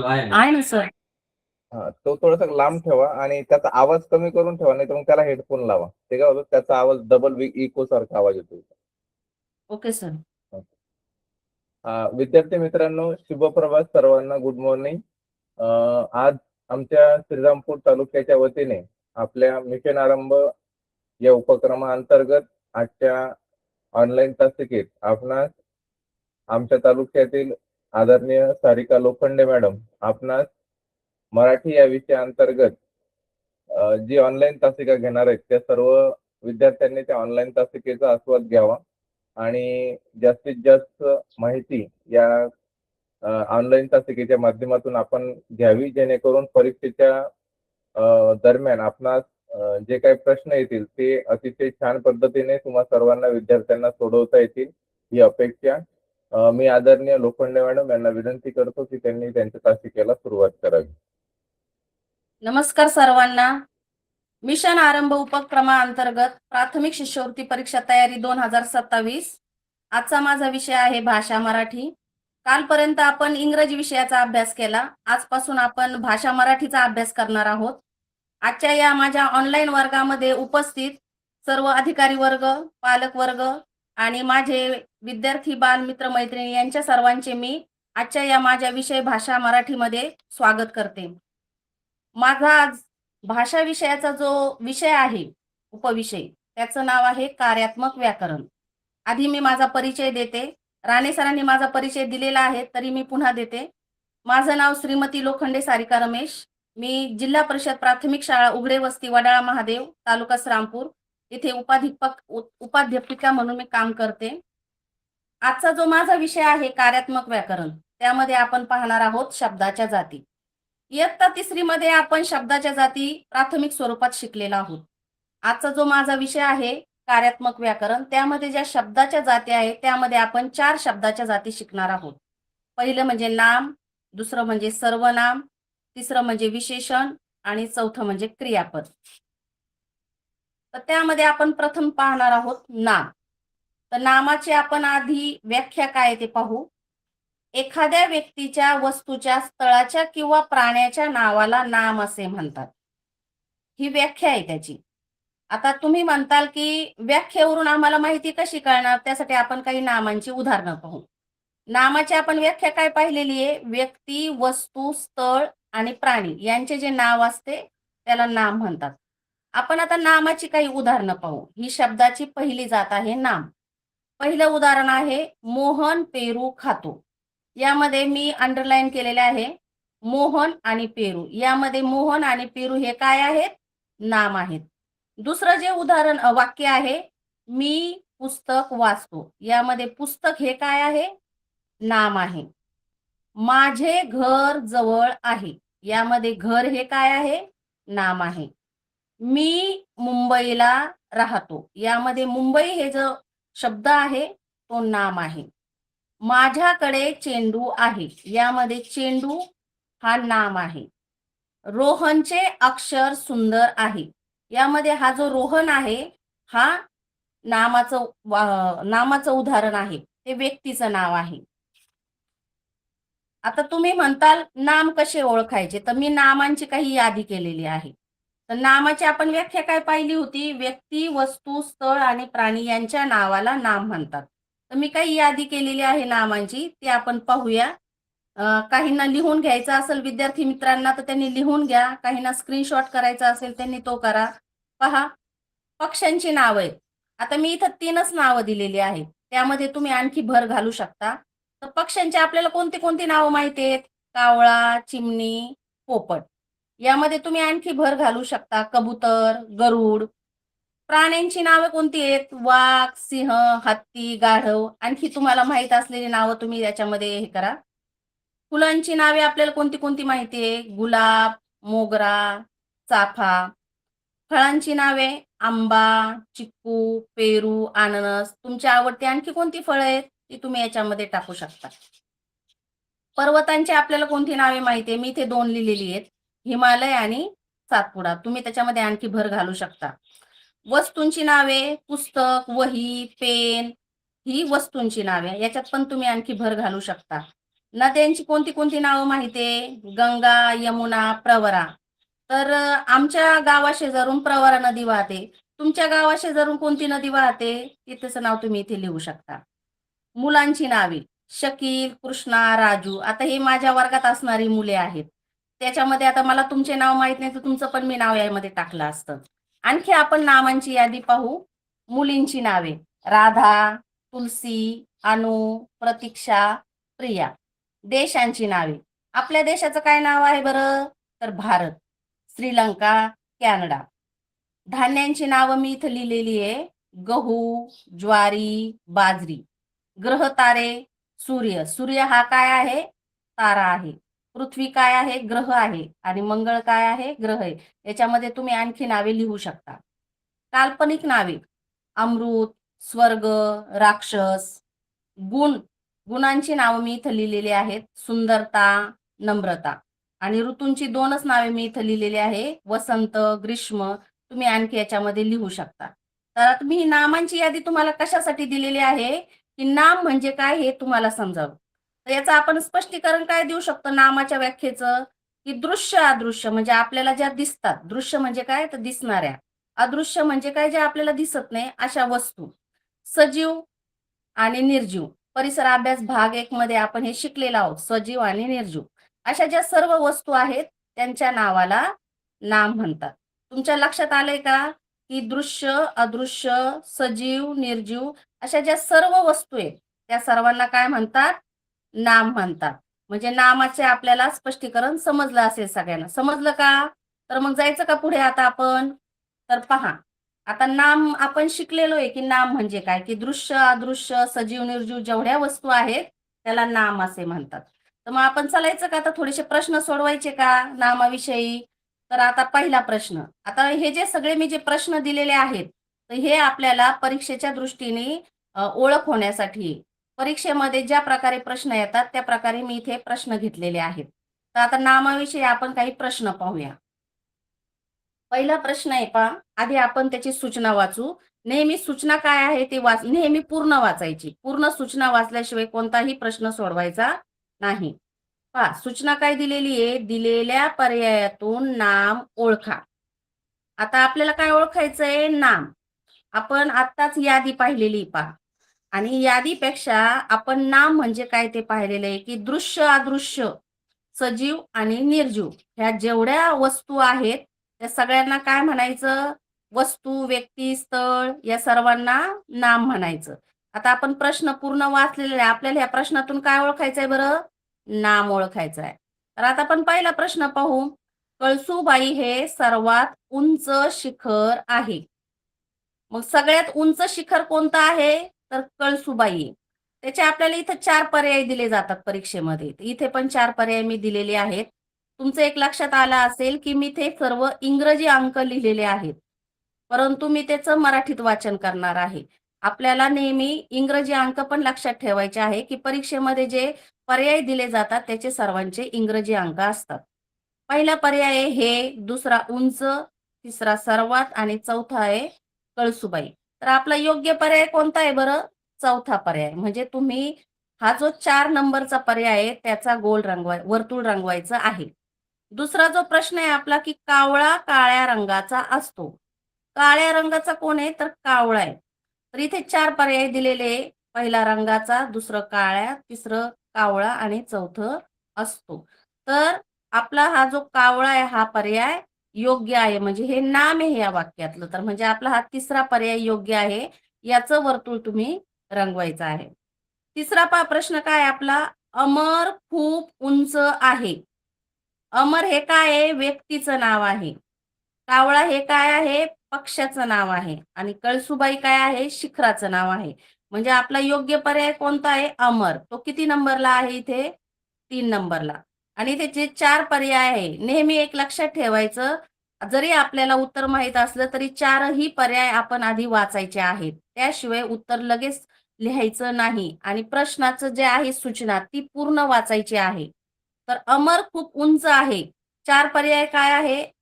आहे ना सर. हा, तो थोडासा लांब ठेवा आणि त्याचा आवाज कमी करून ठेवा, नाही तर मग त्याला हेडफोन लावा. ते काय होतं, त्याचा आवाज डबल इको सारखा आवाज येतो. Okay sir. विद्यार्थी मित्रांनो, शुभप्रभात सर्वांना. Good morning. आज आमच्या श्रीरामपूर तालुक्याच्या वतीने आपल्या मिशन आरंभ या उपक्रमाअंतर्गत आजच्या ऑनलाईन तासिकेत आपणास आमच्या तालुक्यातील आदरणीय सारिका लोखंडे मॅडम आपणास मराठी या विषयाअंतर्गत जी ऑनलाईन तासिका घेणार आहेत त्या सर्व विद्यार्थ्यांनी त्या ऑनलाईन तासिकेचा आस्वाद घ्यावा आणि जास्तीत जास्त माहिती या ऑनलाईन तासिकेच्या माध्यमातून आपण घ्यावी, जेणेकरून परीक्षेच्या दरम्यान आपणास जे काही प्रश्न येतील ते अतिशय छान पद्धतीने तुम्हा सर्वांना विद्यार्थ्यांना सोडवता येतील ही अपेक्षा. मी आदरणीय लोखंडे मॅडम यांना विनंती करतो की त्यांनी त्यांच्या तासिकेला सुरुवात करावी. नमस्कार सर्वांना. मिशन आरंभ उपक्रमाअंतर्गत प्राथमिक शिष्यवृत्ती परीक्षा तयारी 2027. आजचा माझा विषय आहे भाषा मराठी. कालपर्यंत आपण इंग्रजी विषयाचा अभ्यास केला. आजपासून आपण भाषा मराठीचा अभ्यास करणार आहोत. आजच्या या माझ्या ऑनलाईन वर्गामध्ये उपस्थित सर्व अधिकारी वर्ग, पालक वर्ग आणि माझे विद्यार्थी बालमित्र मैत्रिणी यांच्या सर्वांचे मी आजच्या या माझ्या विषय भाषा मराठीमध्ये स्वागत करते. माझा आज भाषा विषयाचा जो विषय आहे, उपविषय, त्याचं नाव आहे कार्यात्मक व्याकरण. आधी मी माझा परिचय देते. राणे सरांनी माझा परिचय दिलेला आहे, तरी मी पुन्हा देते. माझं नाव श्रीमती लोखंडे सारिका रमेश. मी जिल्हा परिषद प्राथमिक शाळा उघडे वस्ती वडाळा महादेव, तालुका श्रीरामपूर येथे उपाध्यापिका म्हणून मी काम करते. आजचा जो माझा विषय आहे कार्यात्मक व्याकरण, त्यामध्ये आपण पाहणार आहोत शब्दाच्या जाती. इयत्ता 3री मध्ये आपण शब्दाच्या जाती प्राथमिक स्वरूपात शिकलेला आहोत. आजचा जो माझा विषय आहे कार्यात्मक व्याकरण, त्यामध्ये ज्या शब्दाच्या जाती आहेत त्यामध्ये आपण 4 शब्दाच्या जाती शिकणार आहोत. पहिलं म्हणजे नाम, दुसरं म्हणजे सर्वनाम, तिसरं म्हणजे विशेषण आणि चौथं म्हणजे क्रियापद. तर त्यामध्ये आपण प्रथम पाहणार आहोत नाम. तर नामाची आपण आधी व्याख्या काय ते पाहू. एखाद्या व्यक्तीच्या, वस्तूच्या, स्थळाच्या किंवा प्राण्याच्या नावाला नाम असे म्हणतात. ही व्याख्या आहे त्याची. आता तुम्ही म्हणताल की व्याख्येवरून आम्हाला माहिती कशी कळणार, त्यासाठी आपण काही नामांची उदाहरणं पाहू. नामाची आपण व्याख्या काय पाहिलेली आहे, व्यक्ती, वस्तू, स्थळ आणि प्राणी यांचे जे नाव असते त्याला नाम म्हणतात. आपण आता नामाची काही उदाहरणं पाहू. ही शब्दाची पहिली जात आहे नाम. पहिलं उदाहरण आहे मोहन पेरू खातो. यामध्ये मी अंडरलाईन केलेले आहे मोहन आणि पेरू. यामध्ये मोहन आणि पेरू हे काय आहेत, नाम आहेत. दुसरं जे उदाहरण वाक्य आहे मी पुस्तक वाचतो. यामध्ये पुस्तक हे काय आहे, नाम आहे. माझे घर जवळ आहे. यामध्ये घर हे काय आहे, नाम आहे. मी मुंबईला राहतो. यामध्ये मुंबई हे जो शब्द आहे तो नाम आहे. माझ्याकडे चेंडू आहे. यामध्ये चेंडू हा नाम आहे. रोहनचे अक्षर सुंदर आहे. यामध्ये हा जो रोहन आहे हा नामाचं उदाहरण आहे, ते व्यक्तीचं नाव आहे. आता तुम्ही म्हणताल नाम कसे ओळखायचे, तर मी नामांची काही यादी केलेली आहे. तर नामाची आपण व्याख्या काय पाहिली होती, व्यक्ती, वस्तू, स्थळ आणि प्राणी यांच्या नावाला नाम म्हणतात. तर मी काही यादी केलेली आहे नामांची, ती आपण पाहूया. काहींना लिहून घ्यायचं असेल विद्यार्थी मित्रांना तर त्यांनी लिहून घ्या, काहींना स्क्रीनशॉट करायचा असेल त्यांनी तो करा. पहा, पक्ष्यांची नाव आहेत. आता मी इथं 3च नावं दिलेली आहेत, त्यामध्ये तुम्ही आणखी भर घालू शकता. तर पक्ष्यांची आपल्याला कोणती कोणती नावं माहिती आहेत, कावळा, चिमणी, पोपट. यामध्ये तुम्ही आणखी भर घालू शकता, कबूतर, गरुड. प्राण्यांची नावे कोणती आहेत, वाघ, सिंह, हत्ती, गाढव. आणखी तुम्हाला माहित असलेली नावं तुम्ही याच्यामध्ये हे करा. फुलांची नावे आपल्याला कोणती कोणती माहिती आहे, गुलाब, मोगरा, चाफा. फळांची नावे आंबा, चिक्कू, पेरू, अननस. तुमच्या आवडती आणखी कोणती फळं आहेत ती तुम्ही याच्यामध्ये टाकू शकता. पर्वतांची आपल्याला कोणती नावे माहिती आहे, मी इथे 2 लिहिलेली आहेत, हिमालय आणि सातपुडा. तुम्ही त्याच्यामध्ये आणखी भर घालू शकता. वस्तूंची नावे पुस्तक, वही, पेन, ही वस्तूंची नावे, याच्यात पण तुम्ही आणखी भर घालू शकता. नद्यांची कोणती कोणती नावं माहिती आहे? गंगा, यमुना, प्रवरा. तर आमच्या गावाशेजारून प्रवरा नदी वाहते. तुमच्या गावाशेजारून कोणती नदी वाहते? तिचं नाव तुम्ही इथे लिहू शकता. मुलांची नावे शकील, कृष्णा, राजू. आता हे माझ्या वर्गात असणारी मुले आहेत. त्याच्यामध्ये आता मला तुमचे नाव माहित नाही, तर तुमचं पण मी नाव यामध्ये टाकलं असतं. आणखी आपण नावांची यादी पाहू. मुलींची नावे राधा, तुलसी, अनु, प्रतीक्षा, प्रिया. देशांची नावे आपल्या देशाचं काय नाव आहे बरं? तर भारत, श्रीलंका, कॅनडा. धान्यांची नावं मी इथं लिहिलेली आहे. गहू, ज्वारी, बाजरी. ग्रह तारे सूर्य. सूर्य हा काय आहे? तारा आहे. पृथ्वी काय आहे? ग्रह आहे. आणि मंगळ काय आहे? ग्रह आहे. याच्यामध्ये तुम्ही आणखी नावे लिहू शकता. काल्पनिक नावे अमृत, स्वर्ग, राक्षस. गुण गुणांची नावं मी इथं लिहिलेली आहेत. सुंदरता, नम्रता. आणि ऋतूंची दोनच नावे मी इथं लिहिलेली आहे. वसंत, ग्रीष्म. तुम्ही आणखी याच्यामध्ये लिहू शकता. तर आता मी नामांची यादी तुम्हाला कशासाठी दिलेली आहे की नाम म्हणजे काय हे तुम्हाला समजावं. तर याचं आपण स्पष्टीकरण काय देऊ शकतो नामाच्या व्याख्येचं? की दृश्य अदृश्य म्हणजे आपल्याला ज्या दिसतात. दृश्य म्हणजे काय? तर दिसणाऱ्या. अदृश्य म्हणजे काय? जे आपल्याला दिसत नाही अशा वस्तू. सजीव आणि निर्जीव. परिसर अभ्यास भाग 1 मध्ये आपण हे शिकलेलो आहोत. सजीव आणि निर्जीव अशा ज्या सर्व वस्तू आहेत त्यांच्या नावाला नाम म्हणतात. तुमच्या लक्षात आलंय का की दृश्य, अदृश्य, सजीव, निर्जीव अशा ज्या सर्व वस्तू आहेत त्या सर्वांना काय म्हणतात? नाम म्हणतात. म्हणजे नामाचे आपल्याला स्पष्टीकरण समजलं असेल सगळ्यांना. समजलं का? तर मग जायचं का पुढे आता आपण? तर पहा, आता नाम आपण शिकलेलो आहे की नाम म्हणजे काय? की दृश्य, अदृश्य, सजीव, निर्जीव जेवढ्या वस्तू आहेत त्याला नाम असे म्हणतात. तर मग आपण चालायचं का? आता थोडेसे प्रश्न सोडवायचे का नामाविषयी? तर आता पहिला प्रश्न. आता हे जे सगळे मी जे प्रश्न दिलेले आहेत, तर हे आपल्याला परीक्षेच्या दृष्टीने ओळख होण्यासाठी परीक्षेमध्ये ज्या प्रकारे प्रश्न येतात त्या प्रकारे मी इथे प्रश्न घेतलेले आहेत. तर आता नामाविषयी आपण काही प्रश्न पाहूया. पहिला प्रश्न आहे पहा. आधी आपण त्याची सूचना वाचू. नेहमी सूचना काय आहे ते नेहमी पूर्ण वाचायची. पूर्ण सूचना वाचल्याशिवाय कोणताही प्रश्न सोडवायचा नाही. पहा सूचना काय दिलेली आहे? दिलेल्या पर्यायातून नाम ओळखा. आता आपल्याला काय ओळखायचंय? नाम. आपण आत्ताच यादी पाहिलेली पहा. आणि यादीपेक्षा आपण नाम म्हणजे काय ते पाहिलेलं आहे की दृश्य, अदृश्य, सजीव आणि निर्जीव ह्या जेवढ्या वस्तू आहेत त्या सगळ्यांना काय म्हणायचं? वस्तू, व्यक्ती, स्थळ या सर्वांना नाम म्हणायचं. आता आपण प्रश्न पूर्ण वाचलेले आहे. आपल्याला ह्या प्रश्नातून काय ओळखायचंय बरं? नाम ओळखायचं आहे. तर आता आपण पहिला प्रश्न पाहू. कळसुबाई हे सर्वात उंच शिखर आहे. मग सगळ्यात उंच शिखर कोणतं आहे? तर कळसुबाई. त्याचे आपल्याला इथे 4 पर्याय दिले जातात परीक्षेमध्ये. इथे पण 4 पर्याय मी दिलेले आहेत. तुमचं एक लक्षात आलं असेल की मी ते सर्व इंग्रजी अंक लिहिलेले आहेत. परंतु मी त्याचं मराठीत वाचन करणार आहे. आपल्याला नेहमी इंग्रजी अंक पण लक्षात ठेवायचे आहे की परीक्षेमध्ये जे पर्याय दिले जातात त्याचे सर्वांचे इंग्रजी अंक असतात. पहिला पर्याय आहे हे, दुसरा उंच, तिसरा सर्वात आणि चौथा आहे कळसुबाई. तर आपला योग्य पर्याय कोणता आहे बरं? चौथा पर्याय. म्हणजे तुम्ही हा जो 4 नंबरचा पर्याय आहे त्याचा वर्तुळ रंगवायचं आहे. दुसरा जो प्रश्न आहे आपला की कावळा काळ्या रंगाचा असतो. काळ्या रंगाचा कोण आहे? तर कावळा आहे. तर इथे 4 पर्याय दिलेले आहे. पहिला रंगाचा, दुसरं काळ्या, तिसरं कावळा आणि चौथं असतो. तर आपला हा जो कावळा आहे हा पर्याय योग्य आहे. म्हणजे हे नाम आहे या वाक्यातलं. तर म्हणजे आपला हा तिसरा पर्याय योग्य आहे. याचं वर्तुळ तुम्ही रंगवायचं आहे. तिसरा प्रश्न काय आहे आपला? अमर खूप उंच आहे. अमर हे काय आहे? व्यक्तीचं नाव आहे. कावळा हे काय आहे? पक्ष्याचं नाव आहे. आणि कळसुबाई काय आहे? शिखराचं नाव आहे. म्हणजे आपला योग्य पर्याय कोणता आहे? अमर. तो किती नंबरला आहे इथे? 3 नंबरला. आणि त्याचे 4 पर्याय आहे. नेहमी एक लक्षात ठेवायचं, जरी आपल्याला उत्तर माहित असलं तरी 4ही पर्याय आपण आधी वाचायचे आहेत. त्याशिवाय उत्तर लगेच लिहायचं नाही आणि प्रश्नाचं जे आहे सूचना ती पूर्ण वाचायची आहे. तर अमर खूप उंच आहे. 4 पर्याय काय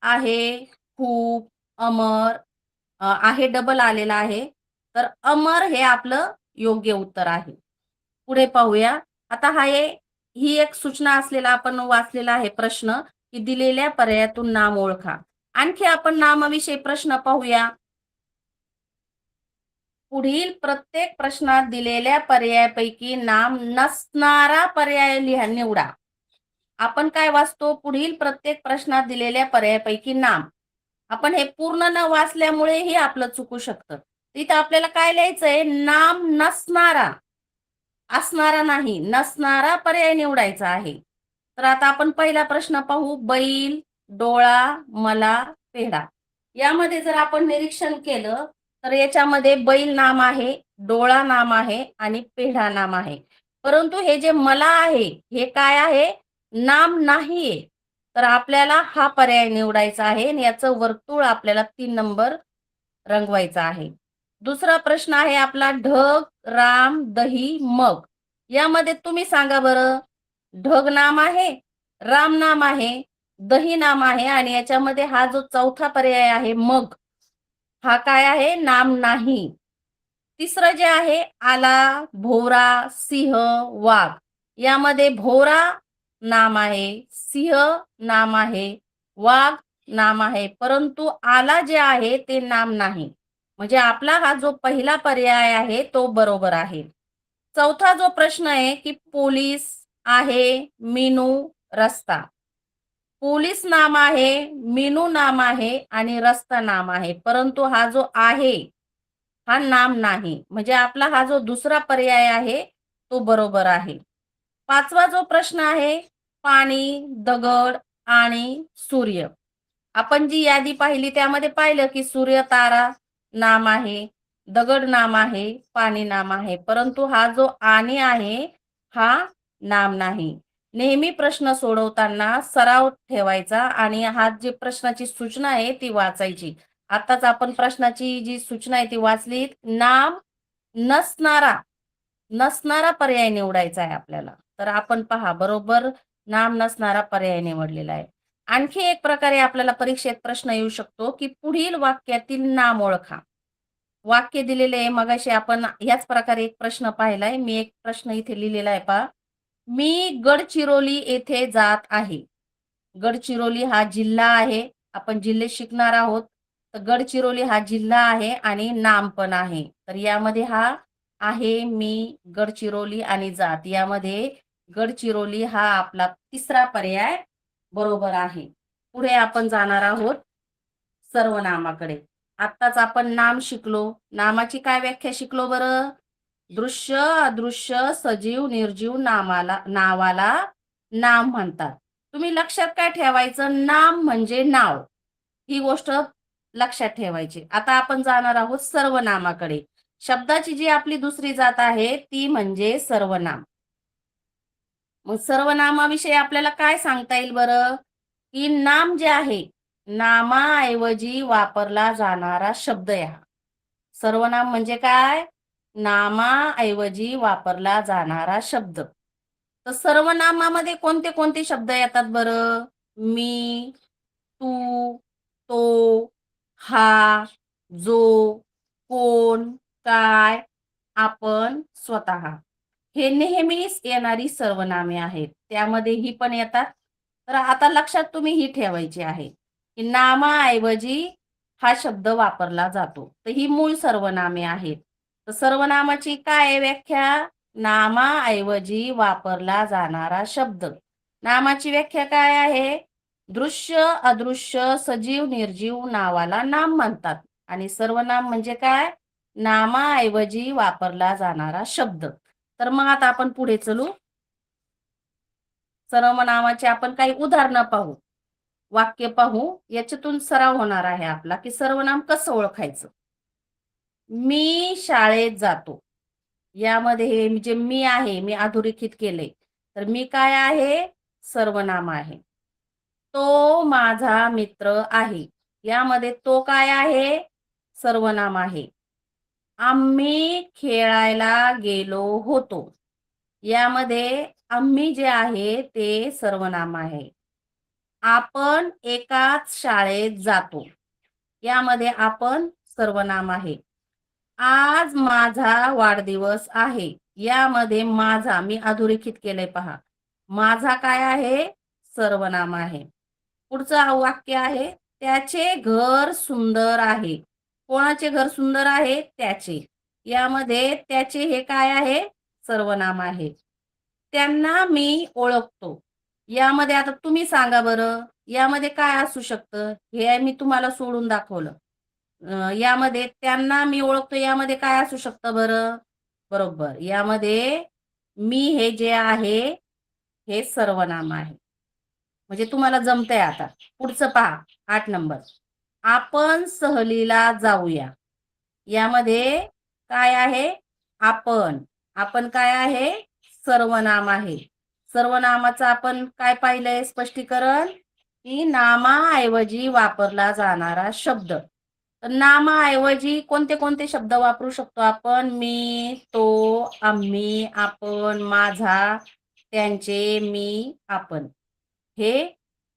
आहे, खूप, अमर, आहे डबल आलेला आहे. तर अमर हे आपलं योग्य उत्तर आहे. पुढे पाहूया. आता हा आहे ही एक सूचना असलेला आपण वाचलेला आहे प्रश्न, की दिलेल्या पर्यायातून नाम ओळखा. आणखी आपण नामाविषयी प्रश्न पाहूया. पुढील प्रत्येक प्रश्नात दिलेल्या पर्यायापैकी नाम नसणारा पर्याय निवडा. आपण काय वाचतो? पुढील प्रत्येक प्रश्नात दिलेल्या पर्यायापैकी नाम. आपण हे पूर्ण न वाचल्यामुळेही आपलं चुकू शकतं. इथं आपल्याला काय लिहायचंय? नाम नसणारा, असणारा नाही, नसणारा पर्याय निवडायचा आहे. तर आता आपण पहिला प्रश्न पाहू. बैल, डोळा, मला, पेढा. यामध्ये जर आपण निरीक्षण केलं तर याच्यामध्ये बैल नाम आहे, डोळा नाम आहे आणि पेढा नाम आहे. परंतु हे जे मला आहे हे काय आहे? नाम नाहीये. तर आपल्याला हा पर्याय निवडायचा आहे आणि याचं वर्तुळ आपल्याला 3 नंबर रंगवायचा आहे. दुसरा प्रश्न आहे आपला ढग, राम, दही, मग. यामध्ये तुम्ही सांगा बरं, ढग नाम आहे, राम नाम आहे, दही नाम आहे आणि याच्यामध्ये हा जो चौथा पर्याय आहे मग, हा काय आहे? नाम नाही. तिसरं जे आहे आला, भोवरा, सिंह, वाघ. यामध्ये भोवरा नाम आहे, सिंह नाम आहे, वाघ नाम आहे, परंतु आला जे आहे ते नाम नाही. म्हणजे आपला हा जो पहिला पर्याय आहे तो बरोबर आहे. चौथा जो प्रश्न आहे की पोलीस आहे, मीनू, रस्ता. पोलीस नाम आहे, मीनू नाम आहे आणि रस्ता नाम आहे, परंतु हा जो आहे हा नाम नाही. म्हणजे आपला हा जो दुसरा पर्याय आहे तो बरोबर आहे. पाचवा जो प्रश्न आहे पाणी, दगड आणि सूर्य. आपण जी यादी पाहिली त्यामध्ये पाहिलं की सूर्य, तारा नाम आहे, दगड नाम आहे, पाणी नाम आहे, परंतु हा जो आणि आहे हा नाम नाही. नेहमी प्रश्न सोडवताना सराव ठेवायचा आणि हा जी प्रश्नाची सूचना आहे ती वाचायची. आताच आपण प्रश्नाची जी सूचना आहे ती वाचली. नाम नसणारा, नसणारा पर्याय निवडायचा आहे आपल्याला. तर आपण पहा बरोबर नाम नसणारा पर्याय निवडलेला आहे. आणखी एक प्रकारे आपल्याला परीक्षेत प्रश्न येऊ शकतो की पुढील वाक्यातील नाम ओळखा. वाक्य दिलेले आहे. मगाशी आपण याच प्रकारे एक प्रश्न पाहिलाय. मी एक प्रश्न इथे लिहिलेला आहे पहा. मी गडचिरोली येथे जात आहे. गडचिरोली हा जिल्हा आहे. आपण जिल्हे शिकणार आहोत. तर गडचिरोली हा जिल्हा आहे आणि नाम पण आहे. तर यामध्ये हा आहे, मी, गडचिरोली आणि जात. यामध्ये गडचिरोली हा आपला तिसरा पर्याय बरोबर आहे. पुढे आपण जाणार आहोत सर्वनामाकडे. आत्ताच आपण नाम शिकलो. नामाची काय व्याख्या शिकलो बरं? दृश्य, अदृश्य, सजीव, निर्जीव नावाला नाम म्हणतात. तुम्ही लक्षात काय ठेवायचं? नाम म्हणजे नाव. ही गोष्ट लक्षात ठेवायची. आता आपण जाणार आहोत सर्वनामाकडे. शब्दाची जी आपली दुसरी जात आहे ती म्हणजे सर्वनाम. मग सर्वनामाविषयी आपल्याला काय सांगता येईल बरं? की नाम जे आहे, नामाऐवजी वापरला जाणारा शब्द आहे हा. सर्वनाम म्हणजे काय? नामाऐवजी वापरला जाणारा शब्द. तर सर्वनामामध्ये कोणते कोणते शब्द येतात बरं? मी, तू, तो, हा, जो, कोण, काय, आपण, स्वतः. हे नेहमीच येणारी सर्वनामे आहेत. त्यामध्ये ही पण येतात. तर आता लक्षात तुम्ही ही ठेवायची आहे की नामाऐवजी हा शब्द वापरला जातो. तर ही मूळ सर्वनामे आहेत. तर सर्वनामाची काय आहे व्याख्या? नामाऐवजी वापरला जाणारा शब्द. नामाची व्याख्या काय आहे? दृश्य, अदृश्य, सजीव, निर्जीव नावाला नाम म्हणतात. आणि सर्वनाम म्हणजे काय? नामाऐवजी वापरला जाणारा शब्द. तर मग आता आपण पुढे चलू. सर्वनामाचे आपण काही उदाहरणं पाहू, वाक्य पाहू. याच्यातून सराव होणार आहे आपला की सर्वनाम कसं ओळखायचं. मी शाळेत जातो. यामध्ये हे जे मी आहे, मी अधोरेखित केले. तर मी काय आहे? सर्वनाम आहे. तो माझा मित्र आहे. यामध्ये तो काय आहे? सर्वनाम आहे. आम्ही खेळायला गेलो होतो. यामध्ये आम्ही जे आहे ते सर्वनाम आहे. आपण एकाच शाळेत जातो. यामध्ये आपण सर्वनाम आहे. आज माझा वाढदिवस आहे. यामध्ये माझा मी अधोरेखित केलंय पहा. माझा काय आहे? सर्वनाम आहे. पुढचं वाक्य आहे, त्याचे घर सुंदर आहे. कोणाचे घर सुंदर आहे? त्याचे. यामध्ये त्याचे हे काय आहे? सर्वनाम आहे. त्यांना मी ओळखतो. यामध्ये आता तुम्ही सांगा बरं, यामध्ये काय असू शकतं? हे मी तुम्हाला सोडून दाखवलं. यामध्ये त्यांना मी ओळखतो, यामध्ये काय असू शकतं बरं? बरोबर. यामध्ये मी हे जे आहे, हे सर्वनाम आहे. म्हणजे तुम्हाला जमतंय आता. पुढचं पहा, 8 नंबर. आपण सहलीला जाऊया. यामध्ये काय आहे? आपण. आपण काय आहे? सर्वनाम आहे. सर्वनामाचं आपण काय पाहिलंय स्पष्टीकरण? की नामाऐवजी वापरला जाणारा शब्द. तर नामाऐवजी कोणते कोणते शब्द वापरू शकतो आपण? मी, तो, आम्ही, आपण, माझा, त्यांचे, मी, आपण. हे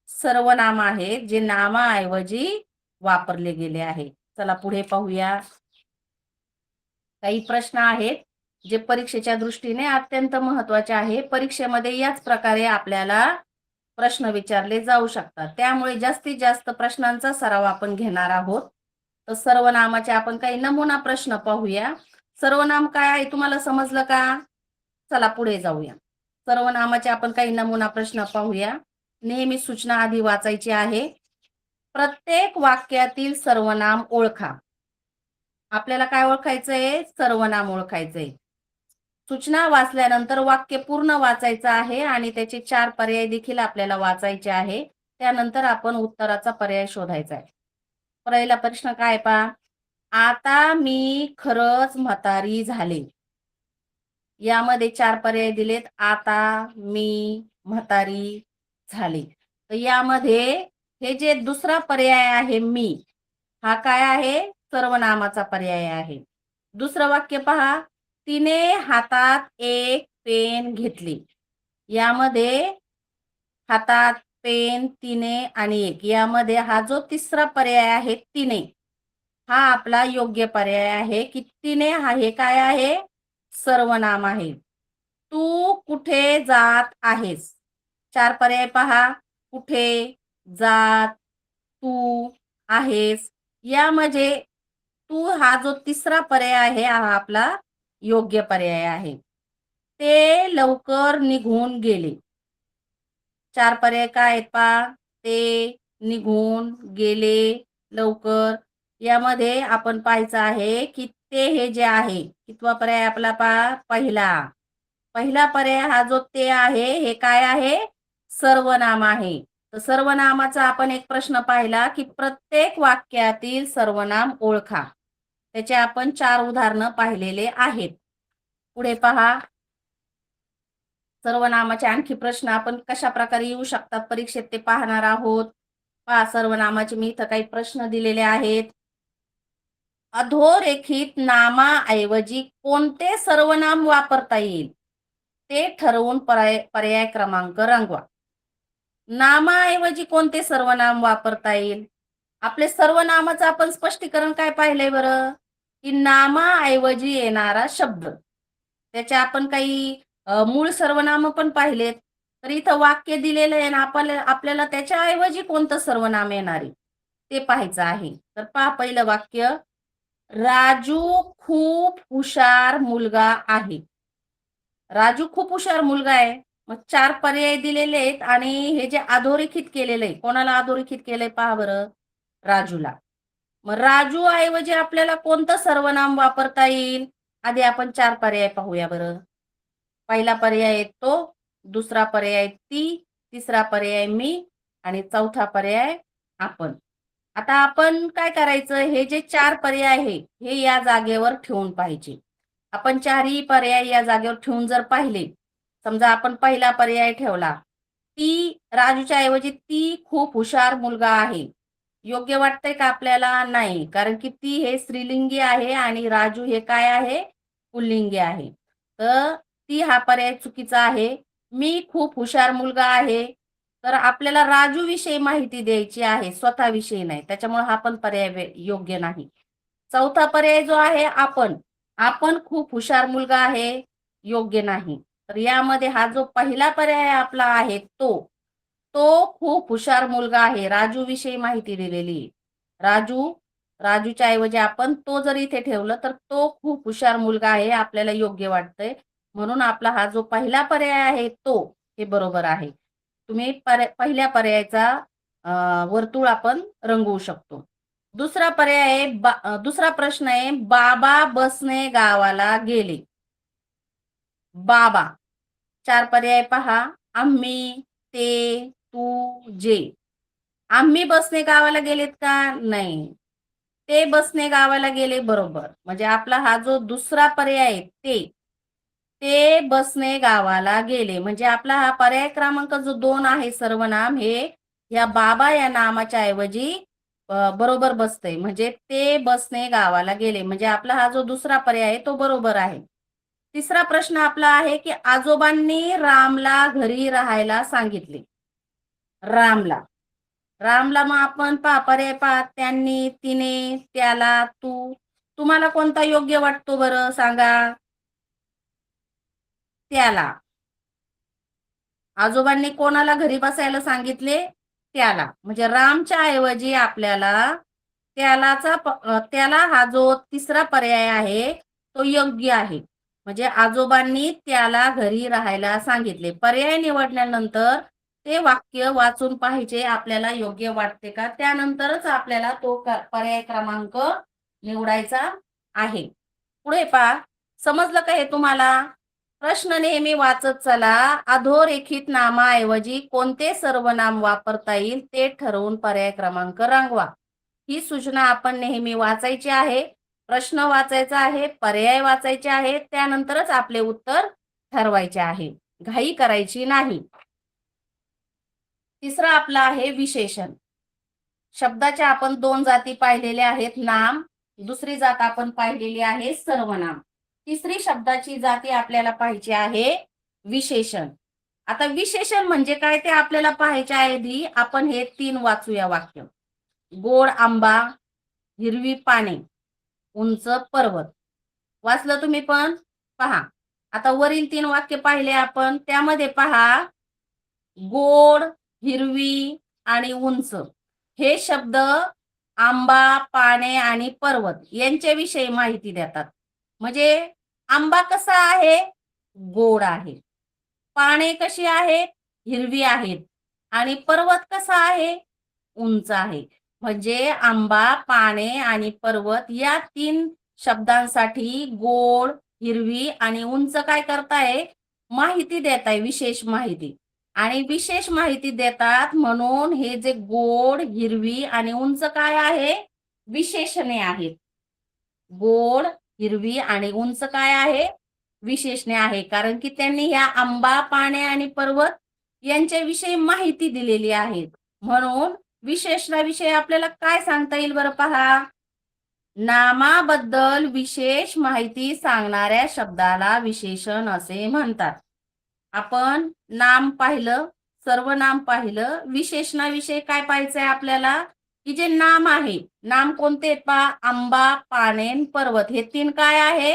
सर्वनाम आहेत जे नामाऐवजी वापरले गेले आहे. चला पुढे पाहूया. काही प्रश्न आहेत जे परीक्षेच्या दृष्टीने अत्यंत महत्त्वाचे आहे. परीक्षेमध्ये याच प्रकारे आपल्याला प्रश्न विचारले जाऊ शकतात. त्यामुळे जास्तीत जास्त प्रश्नांचा सराव आपण घेणार आहोत. तर सर्वनामाचे आपण काही नमुना प्रश्न पाहूया. सर्वनाम काय आहे तुम्हाला समजलं का? चला पुढे जाऊया. सर्वनामाचे आपण काही नमुना प्रश्न पाहूया. नेहमी सूचना आधी वाचायची आहे. प्रत्येक वाक्यातील सर्वनाम ओळखा. आपल्याला काय ओळखायचंय? सर्वनाम ओळखायचंय. सूचना वाचल्यानंतर वाक्य पूर्ण वाचायचं आहे आणि त्याचे 4 पर्याय देखील आपल्याला वाचायचे आहे. त्यानंतर आपण उत्तराचा पर्याय शोधायचा आहे. पहिला प्रश्न काय पहा? आता मी खरंच म्हातारी झाले. यामध्ये 4 पर्याय दिलेत. आता, मी, म्हातारी, झाले. तर यामध्ये हे जे दुसरा पर्याय आहे मी, हा काय आहे? सर्वनामाचा पर्याय आहे. दुसरं वाक्य पहा, तिने हातात एक पेन घेतली. यामध्ये हातात पेन, तिने आणि एक, यामध्ये हा जो तिसरा पर्याय आहे तिने, हा आपला योग्य पर्याय आहे. की तिने हा हे काय आहे? सर्वनाम आहे. तू कुठे जात आहेस? 4 पर्याय पहा. कुठे, जात, तू, आहेस. यामध्ये तू हा जो तिसरा पर्याय आहे हा आपला योग्य पर्याय आहे. ते लवकर निघून गेले. 4 पर्याय काय आहेत पहा? ते, निघून, गेले, लवकर. यामध्ये आपण पाहायचं आहे की ते हे जे आहे, कितवा पर्याय आपला पहा? पहिला. पहिला पर्याय हा जो ते आहे हे काय आहे? सर्वनाम आहे. तर सर्वनामाचा आपण एक प्रश्न पाहिला की प्रत्येक वाक्यातील सर्वनाम ओळखा. त्याचे आपण 4 उदाहरणं पाहिलेले आहेत. पुढे पहा. सर्वनामाचे आणखी प्रश्न आपण कशा प्रकारे येऊ शकतात परीक्षेत ते पाहणार आहोत. पहा, सर्वनामाचे मी इथं काही प्रश्न दिलेले आहेत. अधोरेखित नामाऐवजी कोणते सर्वनाम वापरता येईल ते ठरवून पर्याय क्रमांक रंगवा. नामाऐवजी कोणते सर्वनाम वापरता येईल? आपले सर्वनामाचं आपण स्पष्टीकरण काय पाहिलंय बरं? की नामाऐवजी येणारा शब्द. त्याचे आपण काही मूळ सर्वनाम पण पाहिलेत. तर इथं वाक्य दिलेलं आहे ना, आपल्याला त्याच्याऐवजी कोणतं सर्वनाम येणार आहे ते पाहायचं आहे. तर पहा पहिलं वाक्य, राजू खूप हुशार मुलगा आहे. राजू खूप हुशार मुलगा आहे. मग 4 पर्याय दिलेले आहेत आणि हे जे अधोरेखित केलेलं आहे, कोणाला अधोरेखित केलंय पहा बरं? राजूला. मग राजू ऐवजी आपल्याला कोणतं सर्वनाम वापरता येईल? आधी आपण 4 पर्याय पाहूया बरं. पहिला पर्याय आहे तो, दुसरा पर्याय ती, तिसरा पर्याय मी आणि चौथा पर्याय आपण. आता आपण काय करायचं? हे जे 4 पर्याय आहे हे या जागेवर ठेवून पाहिजे. आपण 4ही पर्याय या जागेवर ठेवून जर पाहिले, समजा आपण पहिला पर्याय ठेवला, ती, राजूच्या ऐवजी ती खूप हुशार मुलगा आहे. योग्य वाटतंय का आपल्याला? नाही, कारण की ती हे स्त्रीलिंगी आहे आणि राजू हे काय आहे? पुल्लिंगी आहे. तर ती हा पर्याय चुकीचा आहे. मी खूप हुशार मुलगा आहे. तर आपल्याला राजू विषयी माहिती द्यायची आहे, स्वतःविषयी नाही. त्याच्यामुळे हा पण पर्याय योग्य नाही. चौथा पर्याय जो आहे आपण. आपण खूप हुशार मुलगा आहे, योग्य नाही. तर यामध्ये हा जो पहिला पर्याय आपला आहे तो खूप हुशार मुलगा आहे. राजू विषयी माहिती दिलेली आहे. राजूच्या ऐवजी आपण तो जर इथे ठेवलं तर तो खूप हुशार मुलगा आहे आपल्याला योग्य वाटतंय. म्हणून आपला हा जो पहिला पर्याय आहे तो हे बरोबर आहे. तुम्ही पहिल्या पर्यायाचा वर्तुळ आपण रंगवू शकतो. दुसरा पर्याय आहे दुसरा प्रश्न आहे, बाबा बसने गावाला गेले. बाबा 4 पर्याय पहा. आम्ही, ते, तू, जे. आम्ही बसने गावाला गेलेत का? नाही. ते बसने गावाला गेले, बरोबर. म्हणजे आपला हा जो दुसरा पर्याय आहे ते बसने गावाला गेले. म्हणजे आपला हा पर्याय क्रमांक जो 2 आहे सर्वनाम हे या बाबा या नामाच्या ऐवजी बरोबर बसतंय. म्हणजे ते बसने गावाला गेले. म्हणजे आपला हा जो दुसरा पर्याय आहे तो बरोबर आहे. तिसरा प्रश्न आपला आहे की आजोबांनी रामला घरी राहायला सांगितले. रामला मग आपण पर्याय पहा. त्यांनी, तिने, त्याला, तू. तुम्हाला कोणता योग्य वाटतो बरं सांगा? त्याला. आजोबांनी कोणाला घरी बसायला सांगितले? त्याला. म्हणजे रामच्या ऐवजी आपल्याला त्याला हा जो तिसरा पर्याय आहे तो योग्य आहे. म्हणजे आजोबांनी त्याला घरी राहायला सांगितले. पर्याय निवडल्यानंतर ते वाक्य वाचून पाहिजे आपल्याला योग्य वाटते का, त्यानंतरच आपल्याला तो पर्याय क्रमांक निवडायचा आहे. पुढे पहा. समजलं का हे तुम्हाला? प्रश्न नेहमी वाचत चला. अधोरेखित नामाऐवजी कोणते सर्वनाम वापरता येईल ते ठरवून पर्याय क्रमांक रंगवा. ही सूचना आपण नेहमी वाचायची आहे. प्रश्न वाचायचा आहे, पर्याय वाचायचे आहे, त्यानंतरच आपले उत्तर ठरवायचे आहे. घाई करायची नाही. तिसरा आपला आहे विशेषण. शब्दाच्या आपण 2 जाती पाहिलेल्या आहेत. नाम, दुसरी जात आपण पाहिलेली आहे सर्वनाम. तिसरी शब्दाची जाती आपल्याला पाहिजे आहे विशेषण. आता विशेषण म्हणजे काय ते आपल्याला पाहायचे आहे. आधी आपण हे 3 वाचूया वाक्य. गोड आंबा, हिरवी पाने, उंच पर्वत. वाचलं तुम्ही पण? पहा. आता वरील 3 वाक्य पाहिले आपण. त्यामध्ये पहा, गोड, हिरवी आणि उंच हे शब्द आंबा, पाने आणि पर्वत यांच्याविषयी माहिती देतात. म्हणजे आंबा कसा आहे? गोड आहे. पाने कशी आहेत? हिरवी आहेत. आणि पर्वत कसा आहे? उंच आहे. म्हणजे आंबा, पाने आणि पर्वत या 3 शब्दांसाठी गोड, हिरवी आणि उंच काय करताय? माहिती देताय, विशेष माहिती. आणि विशेष माहिती देतात म्हणून हे जे गोड, हिरवी आणि उंच काय आहे? विशेषणे आहेत. गोड, हिरवी आणि उंच काय आहे? विशेषणे आहे. कारण की त्यांनी ह्या आंबा, पाने आणि पर्वत यांच्याविषयी माहिती दिलेली आहे. म्हणून विशेषणाविषयी आपल्याला काय सांगता येईल बरं पहा. नामाबद्दल विशेष माहिती सांगणाऱ्या शब्दाला विशेषण असे म्हणतात. आपण नाम पाहिलं, सर्वनाम पाहिलं, विशेषणाविषयी काय पाहायचंय आपल्याला की जे नाम आहे, नाम कोणते आहेत पहा. आंबा, पाने, पर्वत हे 3 काय आहे?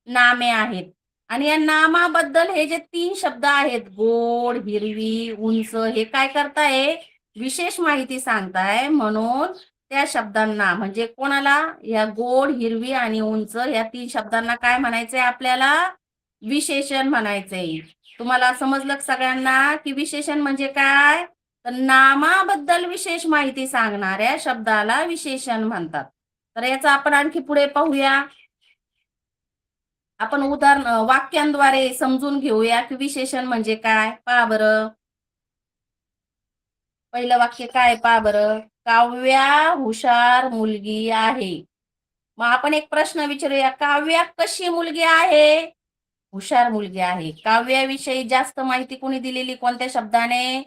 नामे आहेत. आणि या नामाबद्दल हे जे 3 शब्द आहेत गोड, हिरवी, उंच हे काय करताय? विशेष माहिती सांगताय. म्हणून त्या शब्दांना म्हणजे कोणाला? या गोड, हिरवी आणि उंच या 3 शब्दांना काय म्हणायचंय आपल्याला? विशेषण म्हणायचंय. तुम्हाला समजलं सगळ्यांना की विशेषण म्हणजे काय? तर नामाबद्दल विशेष माहिती सांगणाऱ्या शब्दाला विशेषण म्हणतात. तर याचा आपण आणखी पुढे पाहूया. आपण उदाहरण वाक्यांद्वारे समजून घेऊया की विशेषण म्हणजे काय. पहा बरं. पहिलं वाक्य काय पहा बरं. काव्या हुशार मुलगी आहे. मग आपण एक प्रश्न विचारूया. काव्या कशी मुलगी आहे? हुशार मुलगी आहे. काव्याविषयी जास्त माहिती कोणी दिलेली? कोणत्या शब्दाने?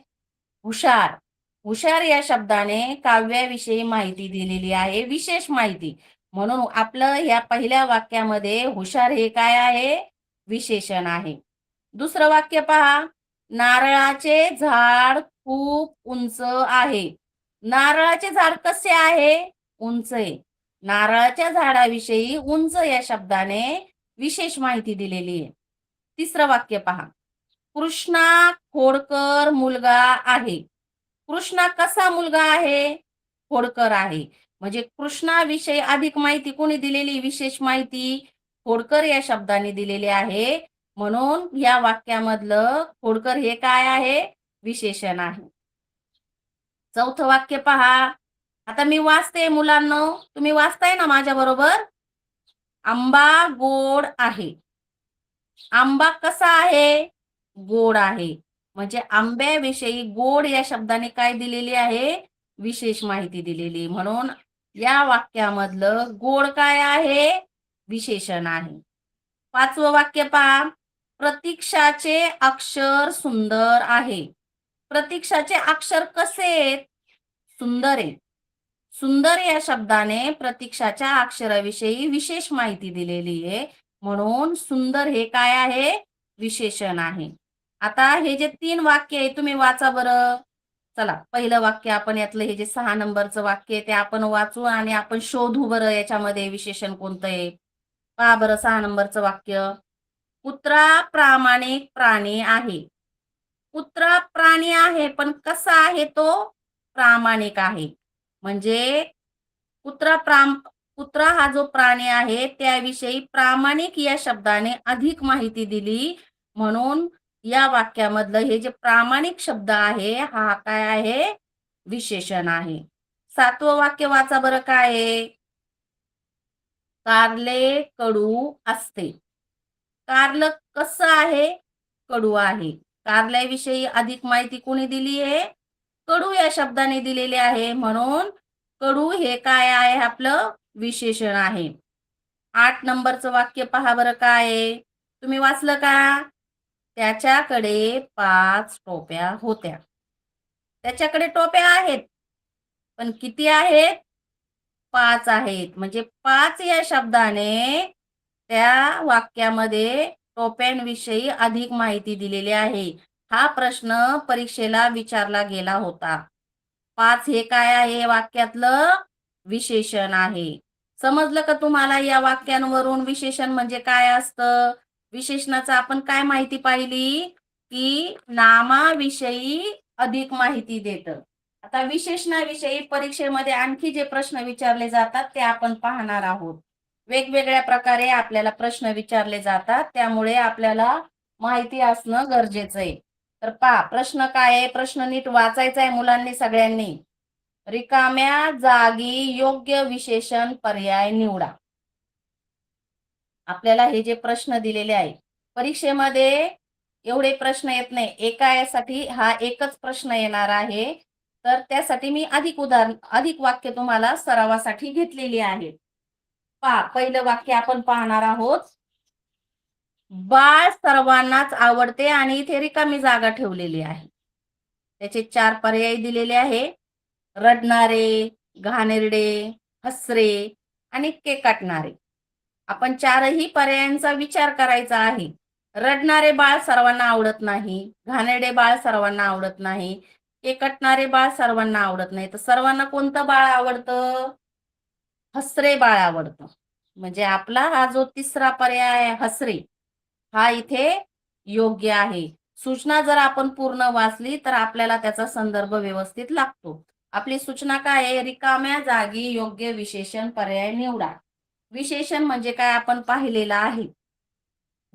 हुशार. हुशार या शब्दाने काव्याविषयी माहिती दिलेली आहे, विशेष माहिती. म्हणून आपलं या पहिल्या वाक्यामध्ये हुशार हे काय आहे? विशेषण आहे. दुसरं वाक्य पहा. नारळाचे झाड खूप उंच आहे. नारळाचे झाड कसे आहे? उंच आहे. नारळाच्या झाडाविषयी उंच या शब्दाने विशेष माहिती दिलेली आहे. तिसरं वाक्य पहा. कृष्णा खोडकर मुलगा आहे. कृष्णा कसा मुलगा आहे? खोडकर आहे. म्हणजे कृष्णाविषयी अधिक माहिती कोणी दिलेली? विशेष माहिती खोडकर या शब्दाने दिलेली आहे. म्हणून या वाक्यामधलं खोडकर हे काय आहे? विशेषण आहे. चौथं वाक्य पहा. आता मी वाचते मुलांनो, तुम्ही वाचताय ना माझ्या बरोबर? आंबा गोड आहे. आंबा कसा आहे? गोड आहे. म्हणजे आंब्याविषयी गोड या शब्दाने काय दिलेली आहे? विशेष माहिती दिलेली. म्हणून या वाक्यामधलं गोड काय आहे? विशेषण आहे. पाचवं वाक्य पहा. प्रतीक्षाचे अक्षर सुंदर आहे. प्रतीक्षाचे अक्षर कसे आहेत? सुंदर आहे. सुंदर या शब्दाने प्रतीक्षाच्या अक्षराविषयी विशेष माहिती दिलेली आहे. म्हणून सुंदर हे काय आहे? विशेषण आहे. आता हे जे 3 वाक्य आहे तुम्ही वाचा बरं. चला पहिलं वाक्य आपण यातलं हे जे 6 नंबरचं वाक्य आहे ते आपण वाचू आणि आपण शोधू बरं याच्यामध्ये विशेषण कोणतं आहे. पहा बरं 6 नंबरचं वाक्य. कुत्रा प्रामाणिक प्राणी आहे. कुत्रा प्राणी आहे पण कसा आहे तो? प्रामाणिक आहे. म्हणजे कुत्रा हा जो प्राणी आहे त्याविषयी प्रामाणिक या शब्दाने अधिक माहिती दिली. म्हणून या वाक्यामधलं हे जे प्रामाणिक शब्द आहे हा काय आहे? विशेषण आहे. 7वं वाक्य वाचा बरं काय आहे? कारले कडू असते. कारलं कसं आहे? कडू आहे. कारल्याविषयी अधिक माहिती कोणी दिली आहे? कडू या शब्दाने दिलेली आहे. म्हणून कडू हे काय आहे? आपलं विशेषण आहे. 8 नंबरचं वाक्य पहा बरं काय आहे? तुम्ही वाचलं का? त्याच्याकडे 5 टोप्या होत्या. त्याच्याकडे टोप्या आहेत. पण किती आहेत? 5 आहेत. म्हणजे 5 या शब्दाने त्या वाक्यामध्ये टोप्यांविषयी अधिक माहिती दिलेली आहे. हा प्रश्न परीक्षेला विचारला गेला होता. 5 हे काय आहे? वाक्यातलं विशेषण आहे. समजलं का तुम्हाला या वाक्यांवरून विशेषण म्हणजे काय असतं? विशेषणाचं आपण काय माहिती पाहिली की नामाविषयी अधिक माहिती देतं. आता विशेषणाविषयी परीक्षेमध्ये आणखी जे प्रश्न विचारले जातात ते आपण पाहणार आहोत. वेगवेगळ्या प्रकारे आपल्याला प्रश्न विचारले जातात, त्यामुळे आपल्याला माहिती असणं गरजेचं आहे. तर पहा प्रश्न काय आहे? प्रश्न नीट वाचायचा आहे मुलांनी सगळ्यांनी. रिकाम्या जागी योग्य विशेषण पर्याय निवडा. आपल्याला हे जे प्रश्न दिलेले आहे परीक्षेमध्ये एवढे प्रश्न येत नाही. एका यासाठी हा एकच प्रश्न येणार आहे. तर त्यासाठी मी अधिक वाक्य तुम्हाला सरावासाठी घेतलेली आहेत. पहा पहिलं वाक्य आपण पाहणार आहोत. बाळ सर्वांनाच आवडते आणि इथे रिकामी जागा ठेवलेली आहे. त्याचे 4 पर्याय दिलेले आहे. रडणारे, घाणेरडे, हसरे आणि केकाटणारे. आपण 4ही पर्यायांचा विचार करायचा आहे. रडणारे बाळ सर्वांना आवडत नाही. घाणेरडे बाळ सर्वांना आवडत नाही. केकाटणारे बाळ सर्वांना आवडत नाही. तर सर्वांना कोणतं बाळ आवडतं? हसरे बाळ आवडतं. म्हणजे आपला हा जो तिसरा पर्याय आहे हसरे, हा इथे योग्य आहे. सूचना जर आपण पूर्ण वाचली तर आपल्याला त्याचा संदर्भ व्यवस्थित लागतो. आपली सूचना काय आहे? रिकाम्या जागी योग्य विशेषण पर्याय निवडा. विशेषण म्हणजे काय आपण पाहिलेलं आहे.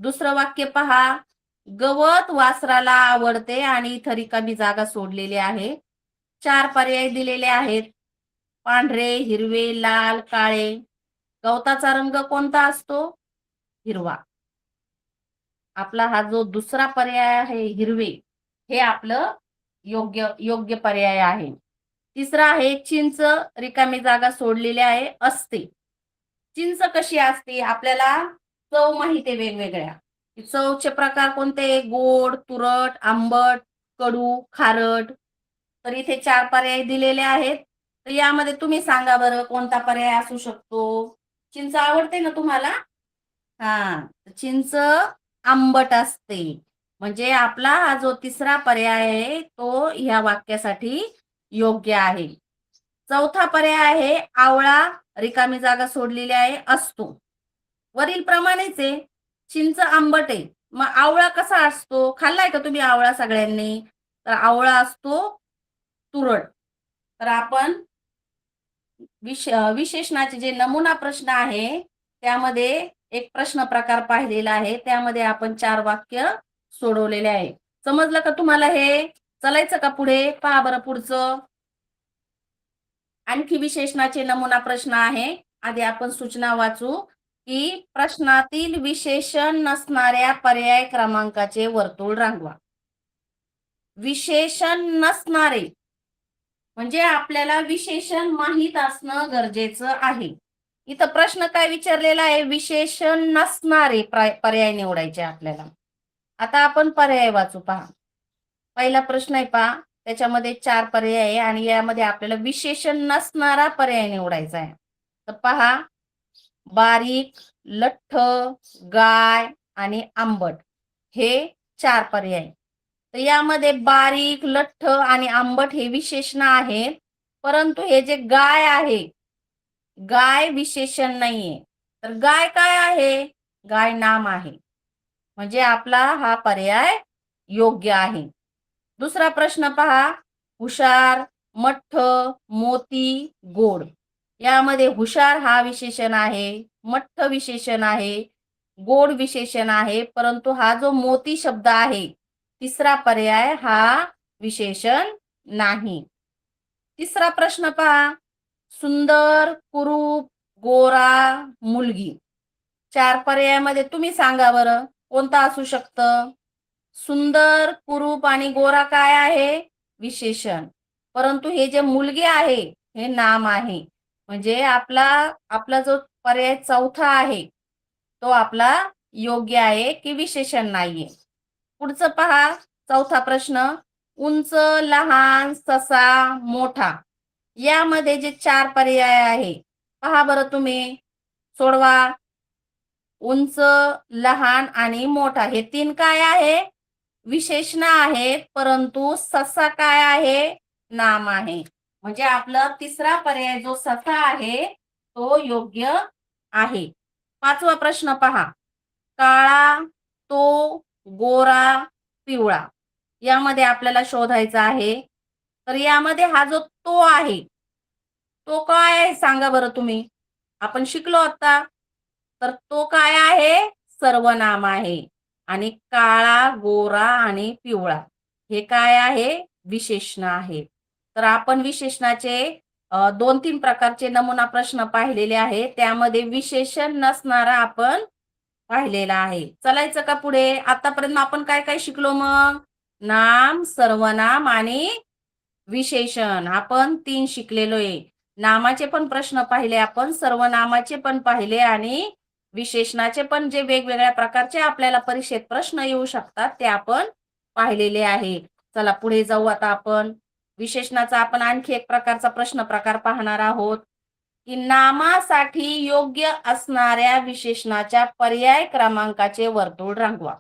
दुसरं वाक्य पहा. गवत वासराला आवडते आणि इथं रिकामी जागा सोडलेली आहे. 4 पर्याय दिलेले आहेत. पांढरे, हिरवे, लाल, काळे. गवताचा रंग कोणता असतो? हिरवा. आपला हा जो दुसरा पर्याय आहे हिरवे, हे आपलं योग्य पर्याय आहे. तिसरा आहे चिंच, रिकामी जागा सोडलेली आहे असते. चिंच कशी असते? आपल्याला चव माहिती आहे वेगवेगळ्या. चवचे प्रकार कोणते? गोड, तुरट, आंबट, कडू, खारट. तर इथे 4 पर्याय दिलेले आहेत. तर यामध्ये तुम्ही सांगा बरं कोणता पर्याय असू शकतो? चिंच आवडते ना तुम्हाला? हा, चिंच आंबट असते. म्हणजे आपला हा जो तिसरा पर्याय आहे तो ह्या वाक्यासाठी योग्य आहे. चौथा पर्याय आहे आवळा, रिकामी जागा सोडलेली आहे असतो. वरील प्रमाणेच आहे. चिंच आंबट आहे मग आवळा कसा असतो? खाल्लाय का तुम्ही आवळा सगळ्यांनी? तर आवळा असतो तुरट. तर आपण विशेषणाचे जे नमुना प्रश्न आहे त्यामध्ये एक प्रश्न प्रकार पाहिलेला आहे. त्यामध्ये आपण 4 वाक्य सोडवलेले आहे. समजलं का तुम्हाला हे? चलायचं का पुढे? पहा बरं पुढचं. आणखी विशेषणाचे नमुना प्रश्न आहे. आधी आपण सूचना वाचू की प्रश्नातील विशेषण नसणाऱ्या पर्याय क्रमांकाचे वर्तुळ रांगवा. विशेषण नसणारे म्हणजे आपल्याला विशेषण माहित असणं गरजेचं आहे. इथं प्रश्न काय विचारलेला आहे? विशेषण नसणारे पर्याय निवडायचे आपल्याला. आता आपण पर्याय वाचू पहा. पहिला प्रश्न आहे पहा, त्याच्यामध्ये 4 पर्याय आहे आणि यामध्ये आपल्याला विशेषण नसणारा पर्याय निवडायचा आहे. तर पहा, बारीक, लठ्ठ, गाय आणि आंबट हे 4 पर्याय. तर यामध्ये बारीक, लठ्ठ आणि आंबट हे विशेषण आहेत, परंतु हे जे गाय आहे, गाय विशेषण नाहीये. तर गाय काय आहे? गाय नाम आहे. म्हणजे आपला हा पर्याय योग्य आहे. दुसरा प्रश्न पहा, हुशार, मठ्ठ, मोती, गोड. यामध्ये हुशार हा विशेषण आहे, मठ्ठ विशेषण आहे, गोड विशेषण आहे, परंतु हा जो मोती शब्द आहे, तिसरा पर्याय हा विशेषण नाही. तिसरा प्रश्न पहा, सुंदर, कुरूप, गोरा, मुलगी. 4 पर्यायामध्ये तुम्ही सांगा बरं कोणता असू शकतं? सुंदर, कुरूप आणि गोरा काय आहे? विशेषण. परंतु हे जे मुलगी आहे हे नाम आहे. म्हणजे आपला जो पर्याय चौथा आहे तो आपला योग्य आहे की विशेषण नाहीये. पुढचं पहा, चौथा प्रश्न, उंच, लहान, ससा, मोठा. यामध्ये जे 4 पर्याय आहे पहा बरं तुम्ही, सोडवा. उंच, लहान आणि मोठा हे 3 काय आहे? विशेषण आहेत, परंतु ससा काय आहे? नाम आहे. म्हणजे आपला तिसरा पर्याय जो ससा आहे तो योग्य आहे. 5वा प्रश्न पहा, काळा, तो, गोरा, पिवळा. यामध्ये आपल्याला शोधायचा आहे. तर यामध्ये हा जो तो आहे तो काय आहे सांगा बरं तुम्ही? आपण शिकलो आता. तर तो काय आहे? सर्वनाम आहे. आणि काळा, गोरा आणि पिवळा हे काय आहे? विशेषण आहे. तर आपण विशेषणाचे 2-3 प्रकारचे नमुना प्रश्न पाहिलेले आहे. त्यामध्ये विशेषण नसणारा आपण पाहिलेला आहे. चलायचं का पुढे? आतापर्यंत आपण काय काय शिकलो मग? नाम, सर्वनाम आणि विशेषण आपण 3 शिकलेलो आहे. नामाचे पण प्रश्न पाहिले आपण, सर्वनामाचे पण पाहिले आणि विशेषणाचे पण जे वेगवेगळ्या प्रकारचे आपल्याला परीक्षेत प्रश्न येऊ शकतात ते आपण पाहिलेले आहे. चला पुढे जाऊ आता आपण. विशेषणाचा आपण आणखी एक प्रकारचा प्रश्न प्रकार पाहणार आहोत की नामासाठी योग्य असणाऱ्या विशेषणाच्या पर्याय क्रमांकाचे वर्तुळ रंगवा.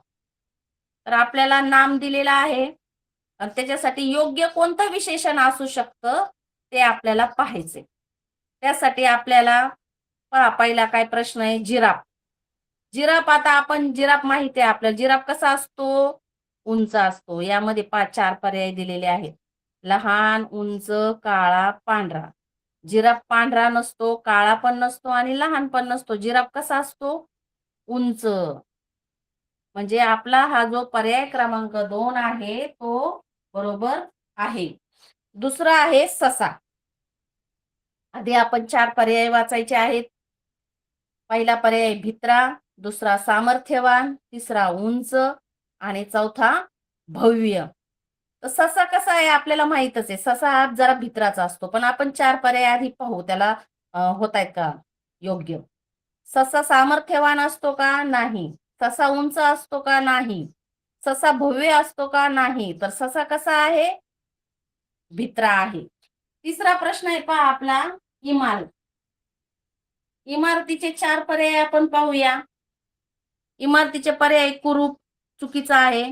तर आपल्याला नाम दिलेलं आहे आणि त्याच्यासाठी योग्य कोणतं विशेषण असू शकतं ते आपल्याला पाहायचे. त्यासाठी आपल्याला पहा, पहिला काय प्रश्न आहे? जिराफ. जिराफ, आता आपण जिराफ माहिती आहे आपल्याला. जिराफ कसा असतो? उंच असतो. यामध्ये 4 पर्याय दिलेले आहेत. लहान, उंच, काळा, पांढरा. जिराफ पांढरा नसतो, काळा पण नसतो आणि लहान पण नसतो. जिराफ कसा असतो? उंच. म्हणजे आपला हा जो पर्याय क्रमांक 2 आहे तो बरोबर आहे. दुसरा आहे ससा. आधी आपण 4 पर्याय वाचायचे आहेत. पहिला पर्याय भित्रा, दुसरा सामर्थ्यवान, तिसरा उंच आणि चौथा भव्य. तर ससा कसा आहे आपल्याला माहितच आहे. ससा हा जरा भित्राचा असतो, पण आपण 4 पर्याय आधी पाहू त्याला होतायत का योग्य. ससा सामर्थ्यवान असतो का? नाही. ससा उंच असतो का? नाही. ससा भव्य असतो का? नाही. तर ससा कसा आहे? भित्रा आहे. तिसरा प्रश्न आहे पहा आपला, इमारत. इमारतीचे 4 पर्याय आपण पाहूया. इमारतीचे पर्याय, कुरूप चुकीचा आहे.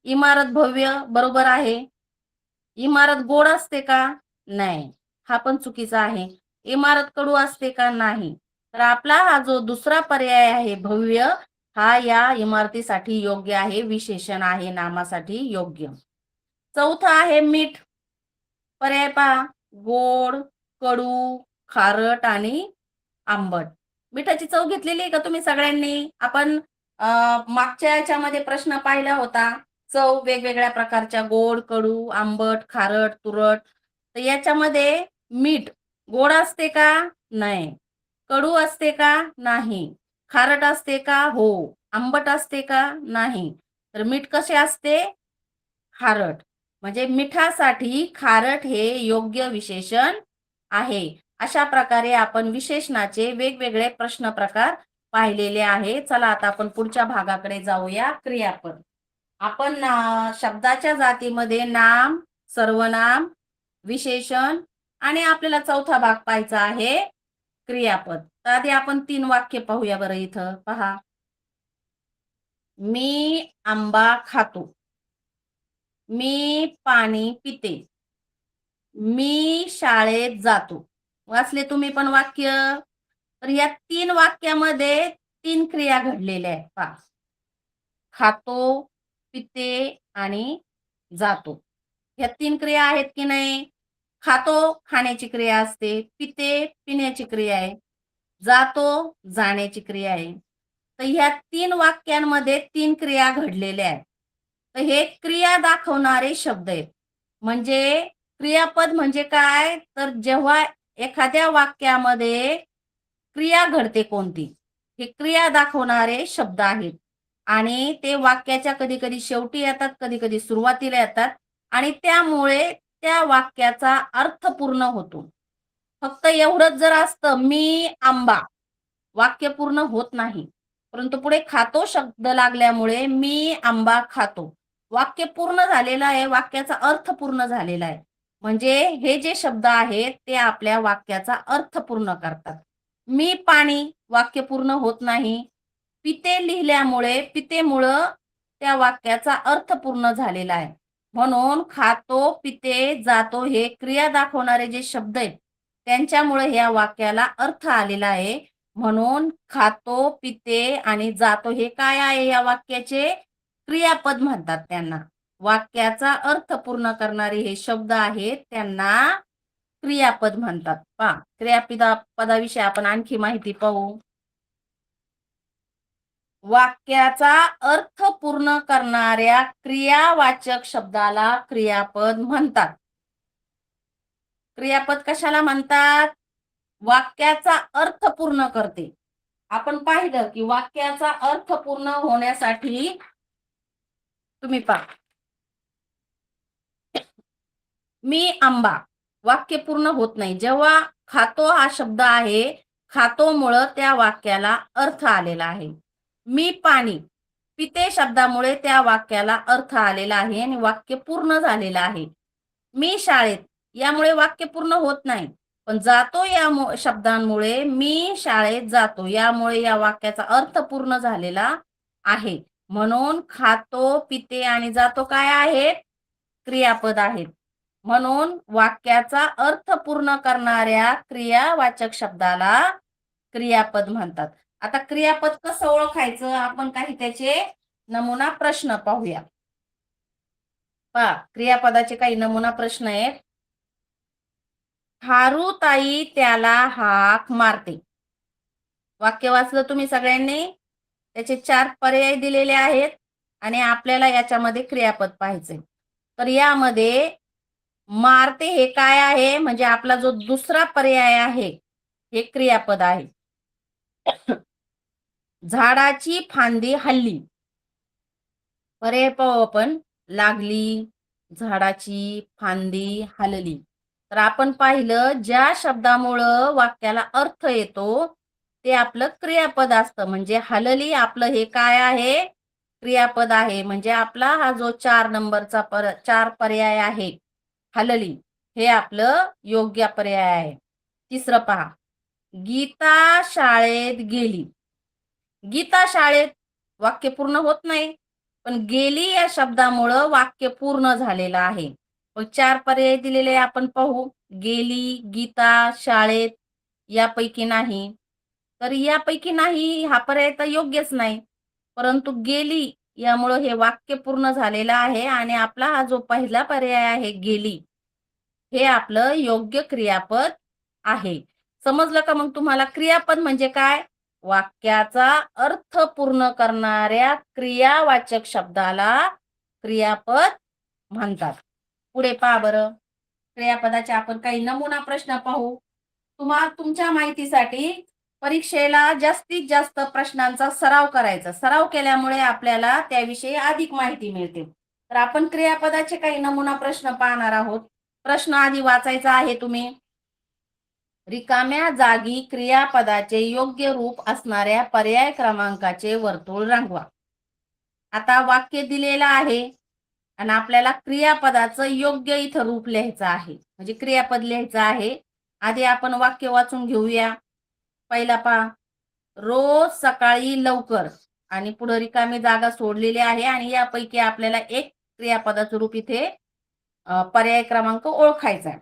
इमारत भव्य बरोबर आहे. इमारत गोड असते का? नाही. हा पण चुकीचा आहे. इमारत कडू असते का? नाही. तर आपला हा जो दुसरा पर्याय आहे भव्य हा या इमारतीसाठी योग्य आहे, विशेषण आहे नामासाठी योग्य. चौथा आहे मीठ. पर्याय पहा, गोड, कडू, खारट आणि आंबट. मिठाची चव घेतलेली आहे का तुम्ही सगळ्यांनी? आपण मागच्या याच्यामध्ये प्रश्न पाहिला होता, चव वेगवेगळ्या प्रकारच्या गोड, कडू, आंबट, खारट, तुरट. तर याच्यामध्ये मीठ गोड असते का? नाही. कडू असते का? नाही. खारट असते का? हो. आंबट असते का? नाही. तर मीठ कसे असते? खारट. म्हणजे मिठासाठी खारट हे योग्य विशेषण आहे. अशा प्रकारे आपण विशेषणाचे वेगवेगळे प्रश्न प्रकार पाहिलेले आहे. चला आता आपण पुढच्या भागाकडे जाऊया, क्रियापद. आपण शब्दाच्या जातीमध्ये नाम, सर्वनाम, विशेषण आणि आपल्याला चौथा भाग पाहायचा आहे क्रियापद. तर आधी आपण 3 वाक्य पाहूया बरं. इथं पहा, मी आंबा खातो, मी पाणी पिते, मी शाळेत जातो. वाचले तुम्ही पण वाक्य? तर या 3 वाक्यामध्ये 3 क्रिया घडलेल्या आहेत पहा. खातो, पिते आणि जातो. या 3 क्रिया आहेत की नाही? खातो खाण्याची क्रिया असते, पिते पिण्याची क्रिया आहे, जातो जाण्याची क्रिया आहे. तर ह्या 3 वाक्यांमध्ये 3 क्रिया घडलेल्या आहेत. तर हे क्रिया दाखवणारे शब्द आहेत. म्हणजे क्रियापद म्हणजे काय? तर जेव्हा एखाद्या वाक्यामध्ये क्रिया घडते कोणती, हे क्रिया दाखवणारे शब्द आहेत. आणि ते वाक्याच्या कधी-कधी शेवटी येतात, कधी-कधी सुरुवातीला येतात आणि त्यामुळे त्या वाक्याचा अर्थ पूर्ण होतो. फक्त एवढंच जर असतं, मी आंबा, वाक्य पूर्ण होत नाही. परंतु पुढे खातो शब्द लागल्यामुळे मी आंबा खातो. वाक्य पूर्ण झालेलं आहे, वाक्याचा अर्थ पूर्ण झालेला आहे. म्हणजे हे जे शब्द आहेत ते आपल्या वाक्याचा अर्थ पूर्ण करतात. मी पाणी वाक्य पूर्ण होत नाही. पिते लिहिल्यामुळे पितेमुळं त्या वाक्याचा अर्थ पूर्ण झालेला आहे. म्हणून खातो, पिते, जातो हे क्रिया दाखवणारे जे शब्द आहेत, त्यांच्यामुळे या वाक्याला अर्थ आलेला आहे. म्हणून खातो, पिते आणि जातो हे काय आहे या वाक्याचे? क्रियापद म्हणतात त्यांना. वाक्याचा अर्थ पूर्ण करणारे हे शब्द आहेत, त्यांना क्रियापद म्हणतात. पहा, पदाविषयी आपण आणखी माहिती पाहू. वाक्याचा अर्थ पूर्ण करणाऱ्या क्रियावाचक शब्दाला क्रियापद म्हणतात. क्रियापद कशाला म्हणतात? वाक्याचा अर्थ पूर्ण करते. आपण पाहिलं की वाक्याचा अर्थ पूर्ण होण्यासाठी तुम्ही पहा, मी आंबा वाक्य पूर्ण होत नाही. जेव्हा खातो हा शब्द आहे, खातोमुळं त्या वाक्याला अर्थ आलेला आहे. मी पाणी पिते शब्दामुळे त्या वाक्याला अर्थ आलेला आहे आणि वाक्य पूर्ण झालेलं आहे. मी शाळेत यामुळे वाक्य पूर्ण होत नाही. पण जातो या शब्दांमुळे मी शाळेत जातो यामुळे या वाक्याचा अर्थ पूर्ण झालेला आहे. म्हणून खातो, पिते आणि जातो काय आहेत? क्रियापद आहेत. म्हणून वाक्याचा अर्थ पूर्ण करणाऱ्या क्रियावाचक शब्दाला क्रियापद म्हणतात. आता क्रियापद कसं ओळखायचं? आपण काही त्याचे नमुना प्रश्न पाहूया. पहा, क्रियापदाचे काही नमुना प्रश्न आहेत. हारुताई त्याला हाक मारते. वाक्य वाचलं तुम्ही सगळ्यांनी? त्याचे 4 पर्याय दिलेले आहेत आणि आपल्याला याच्यामध्ये क्रियापद पाहायचे. तर यामध्ये मारते हे काय आहे? म्हणजे आपला जो दुसरा पर्याय आहे हे क्रियापद आहे. झाडाची फांदी हलली. पर्याय पाहू आपण. लागली, झाडाची फांदी हलली. तर आपण पाहिलं ज्या शब्दामुळं वाक्याला अर्थ येतो ते आपलं क्रियापद असतं. म्हणजे हलली आपलं हे काय आहे? क्रियापद आहे. म्हणजे आपला हा जो 4 नंबरचा 4 पर्याय आहे, हलली, हे आपलं योग्य पर्याय आहे. तिसरं पहा, गीता शाळेत गेली. गीता शाळेत वाक्य पूर्ण होत नाही, पण गेली या शब्दामुळं वाक्य पूर्ण झालेलं आहे. मग 4 पर्याय दिलेले आपण पाहू. गेली, गीता, शाळेत, यापैकी नाही. तर यापैकी नाही हा पर्याय तर योग्यच नाही. परंतु गेली यामुळे हे वाक्य पूर्ण झालेलं आहे आणि आपला हा जो पहिला पर्याय आहे गेली, हे आपलं योग्य क्रियापद आहे. समजलं का मग तुम्हाला? क्रियापद म्हणजे काय? वाक्याचा अर्थ पूर्ण करणाऱ्या क्रियावाचक शब्दाला क्रियापद म्हणतात. पुढे पहा बरं. क्रियापदाचे आपण काही नमुना प्रश्न पाहू. तुमच्या माहितीसाठी परीक्षेला जास्तीत जास्त प्रश्नांचा सराव करायचा. सराव केल्यामुळे आपल्याला त्याविषयी अधिक माहिती मिळते. तर आपण क्रियापदाचे काही नमुना प्रश्न पाहणार आहोत. प्रश्न आधी वाचायचा आहे तुम्ही. रिकाम्या जागी क्रियापदाचे योग्य रूप असणाऱ्या पर्याय क्रमांकाचे वर्तुळ रंगवा. आता वाक्य दिलेलं आहे आणि आपल्याला क्रियापदाचं योग्य इथं रूप लिहायचं आहे, म्हणजे क्रियापद लिहायचं आहे. आधी आपण वाक्य वाचून घेऊया. पहिला पहा, रोज सकाळी लवकर आणि पुढे रिकामी जागा सोडलेली आहे आणि यापैकी आपल्याला एक क्रियापदाचं रूप इथे पर्याय क्रमांक ओळखायचा आहे.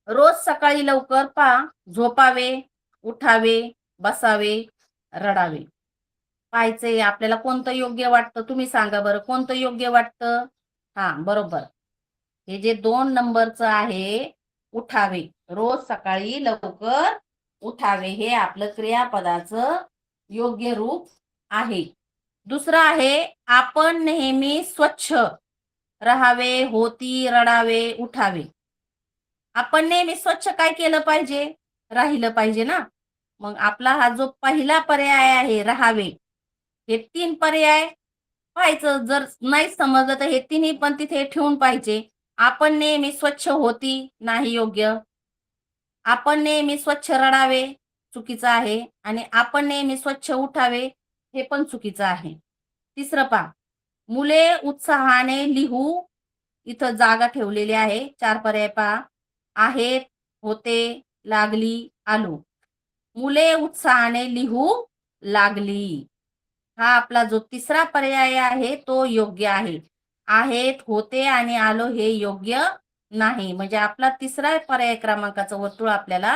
रोज सकाळी लवकर पहा, झोपावे, उठावे, बसावे, रडावे. पाहायचंय आपल्याला कोणतं योग्य वाटतं, तुम्ही सांगा बरं कोणतं योग्य वाटतं. हा बरोबर, हे जे 2 नंबरचं आहे उठावे, रोज सकाळी लवकर उठावे, हे आपलं क्रियापदाचं योग्य रूप आहे. दुसरं आहे आपण नेहमी स्वच्छ राहावे, होती, रडावे, उठावे. आपण नेहमी स्वच्छ काय केलं पाहिजे? राहिलं पाहिजे ना. मग आपला हा जो पहिला पर्याय आहे राहावे, हे 3 पर्याय पाहायचं. जर नाही समजलं तर हे तिन्ही पण तिथे ठेवून पाहिजे. आपण नेहमी स्वच्छ होती नाही योग्य. आपण नेहमी स्वच्छ रडावे चुकीचं आहे आणि आपण नेहमी स्वच्छ उठावे हे पण चुकीचं आहे. तिसरं पहा, मुले उत्साहाने लिहू, इथं जागा ठेवलेली आहे. 4 पर्याय पहा, आहेत, होते, लागली, आलो. मुले उत्साहाने लिहू लागली. हा आपला जो तिसरा पर्याय आहे तो योग्य आहे. आहेत, होते आणि आलो हे योग्य नाही. म्हणजे आपला तिसरा पर्याय क्रमांकाचं वर्तुळ आपल्याला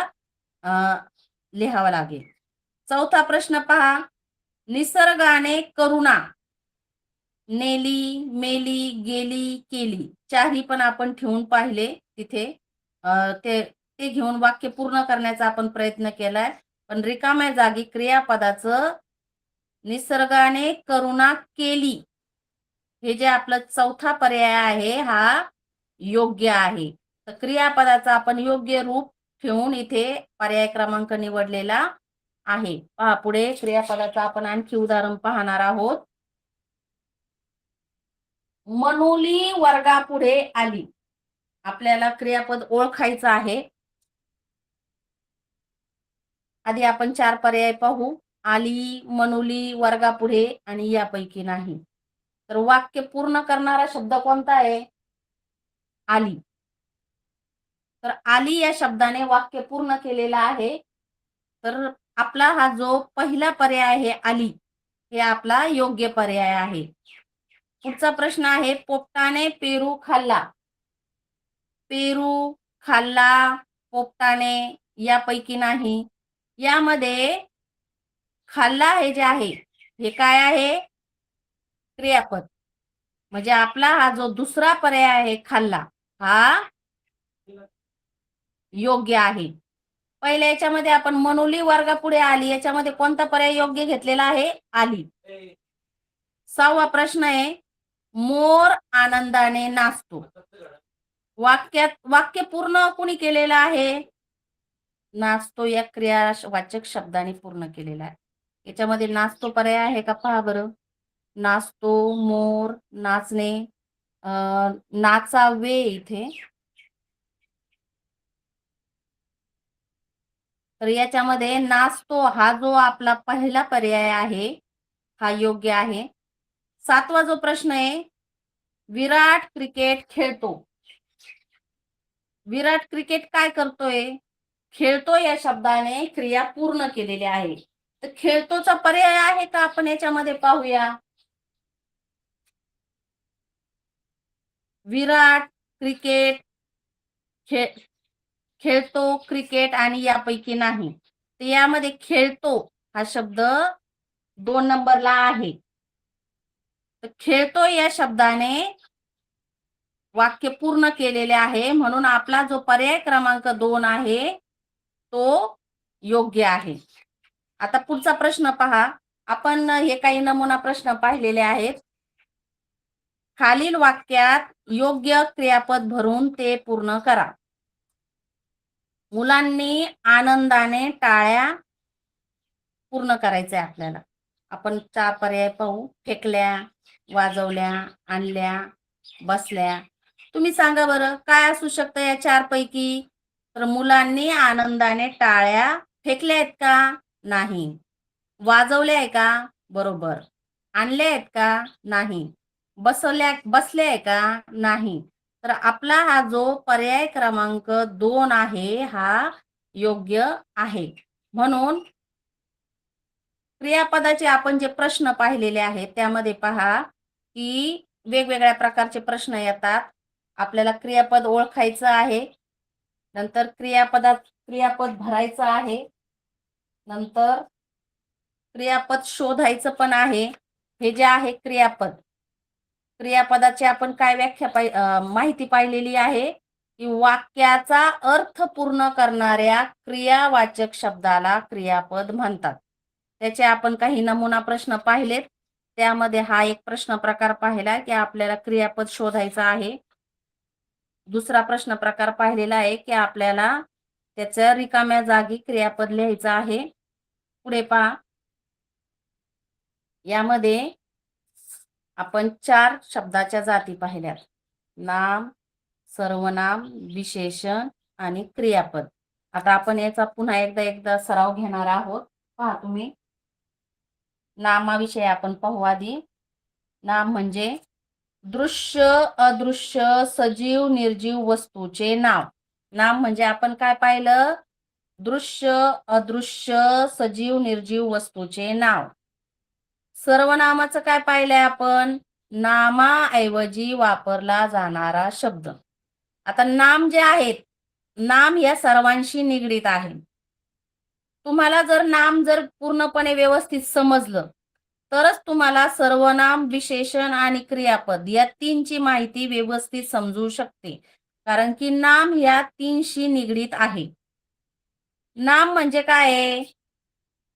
लिहावं लागेल. चौथा प्रश्न पहा, निसर्गाने करुणा नेली, मेली, गेली, केली, चारही पण आपण ठेवून पाहिले तिथे. ते घेऊन वाक्य पूर्ण करण्याचा आपण प्रयत्न केलाय. पण रिकाम्या जागी क्रियापदाचं निसर्गाने करुणा केली, हे जे आपलं चौथा पर्याय आहे हा योग्य आहे. तर क्रियापदाचा आपण योग्य रूप ठेवून इथे पर्याय क्रमांक निवडलेला आहे. पहा पुढे क्रियापदाचं आपण आणखी उदाहरण पाहणार आहोत. मनुली वर्गापुढे आली. आपल्याला क्रियापद ओळखायचं आहे. आधी आपण 4 पर्याय पाहू. आली, मनुली, वर्गापुढे आणि यापैकी नाही. तर वाक्य पूर्ण करणारा शब्द कोणता आहे? आली. तर आली या शब्दाने वाक्य पूर्ण केलेलं आहे. तर आपला हा जो पहिला पर्याय आहे आली, हे आपला योग्य पर्याय आहे. पुढचा प्रश्न आहे, पोपटाने पेरू खाल्ला. पेरू खाल्ला, पोपटाने यापैकी नाही. यामध्ये खाल्ला हे जे आहे हे काय आहे? क्रियापद. म्हणजे आपला हा जो दुसरा पर्याय आहे खाल्ला, हा योग्य आहे. पहिल्या याच्यामध्ये आपण मनुली वर्गापुढे आली, याच्यामध्ये कोणता पर्याय योग्य घेतलेला आहे? आली. 6वा प्रश्न आहे, मोर आनंदाने नाचतो. वाक्य पूर्ण कोणी केलेलं आहे? नाचतो या क्रियावाचक शब्दाने पूर्ण केलेला आहे. याच्यामध्ये नाचतो पर्याय आहे का पहा बरं. नाचतो, मोर, नाचणे, नाचावे इथे. तर याच्यामध्ये नाचतो हा जो आपला पहिला पर्याय आहे हा योग्य आहे. 7वा जो प्रश्न आहे, विराट क्रिकेट खेळतो. विराट क्रिकेट काय करतोय? खेळतो या शब्दाने क्रिया पूर्ण केलेली आहे. तर खेळतोचा पर्याय आहे का आपण याच्यामध्ये पाहूया. विराट क्रिकेट खेळतो क्रिकेट आणि यापैकी नाही. तर यामध्ये खेळतो हा शब्द 2 नंबरला आहे. तर खेळतो या शब्दाने वाक्य पूर्ण केलेले आहे, म्हणून आपला जो पर्याय क्रमांक 2 आहे तो योग्य आहे. आता पुढचा प्रश्न पहा. आपण हे काही नमुना प्रश्न पाहिलेले आहेत. खालील वाक्यात योग्य क्रियापद भरून ते पूर्ण करा. मुलांनी आनंदाने टाळ्या पूर्ण करायचे आपल्याला. आपण 4 पर्याय पाहू. फेकल्या, वाजवल्या, आणल्या, बसल्या. तुम्ही सांगा बरं काय असू शकतं या 4 पैकी? तर मुलांनी आनंदाने टाळ्या फेकल्या आहेत का? नाही. वाजवल्या आहे का? बरोबर. आणल्या आहेत का? नाही. बसले आहे का? नाही. तर आपला हा जो पर्याय क्रमांक 2 आहे हा योग्य आहे. म्हणून क्रियापदाचे आपण जे प्रश्न पाहिलेले आहेत त्यामध्ये पहा की वेगवेगळ्या प्रकारचे प्रश्न येतात. आपल्याला क्रियापद ओळखायचं आहे, नंतर क्रियापद भरायचं आहे, नंतर क्रियापद शोधायचं पण आहे. हे जे आहे क्रियापदाची आपण काय व्याख्या माहिती पाहिलेली आहे की वाक्याचा अर्थ पूर्ण करणाऱ्या क्रियावाचक शब्दाला क्रियापद म्हणतात. त्याचे आपण काही नमुना प्रश्न पाहिलेत. त्यामध्ये हा एक प्रश्न प्रकार पाहिला की आपल्याला क्रियापद शोधायचं आहे. दुसरा प्रश्न प्रकार पाहिलेला आहे की आपल्याला त्याच्या रिकाम्या जागी क्रियापद लिहायचं आहे. पुढे पहा. यामध्ये आपण 4 शब्दाच्या जाती पाहिल्यात. नाम, सर्वनाम, विशेषण आणि क्रियापद. आता आपण याचा पुन्हा एकदा सराव घेणार आहोत. पहा तुम्ही. नामाविषयी आपण पाहू आधी. नाम म्हणजे दृश्य, अदृश्य, सजीव, निर्जीव वस्तूचे नाव. नाम म्हणजे आपण काय पाहिलं? दृश्य, अदृश्य, सजीव, निर्जीव वस्तूचे नाव. सर्वनामाचं काय पाहिलंय आपण? नामाऐवजी वापरला जाणारा शब्द. आता नाम जे आहेत, नाम या सर्वांशी निगडीत आहे. तुम्हाला जर नाम पूर्णपणे व्यवस्थित समजलं तरच तुम्हाला सर्वनाम, विशेषण आणि क्रियापद या 3ची माहिती व्यवस्थित समजू शकते. कारण की नाम या 3शी निगडीत आहे. नाम म्हणजे काय आहे?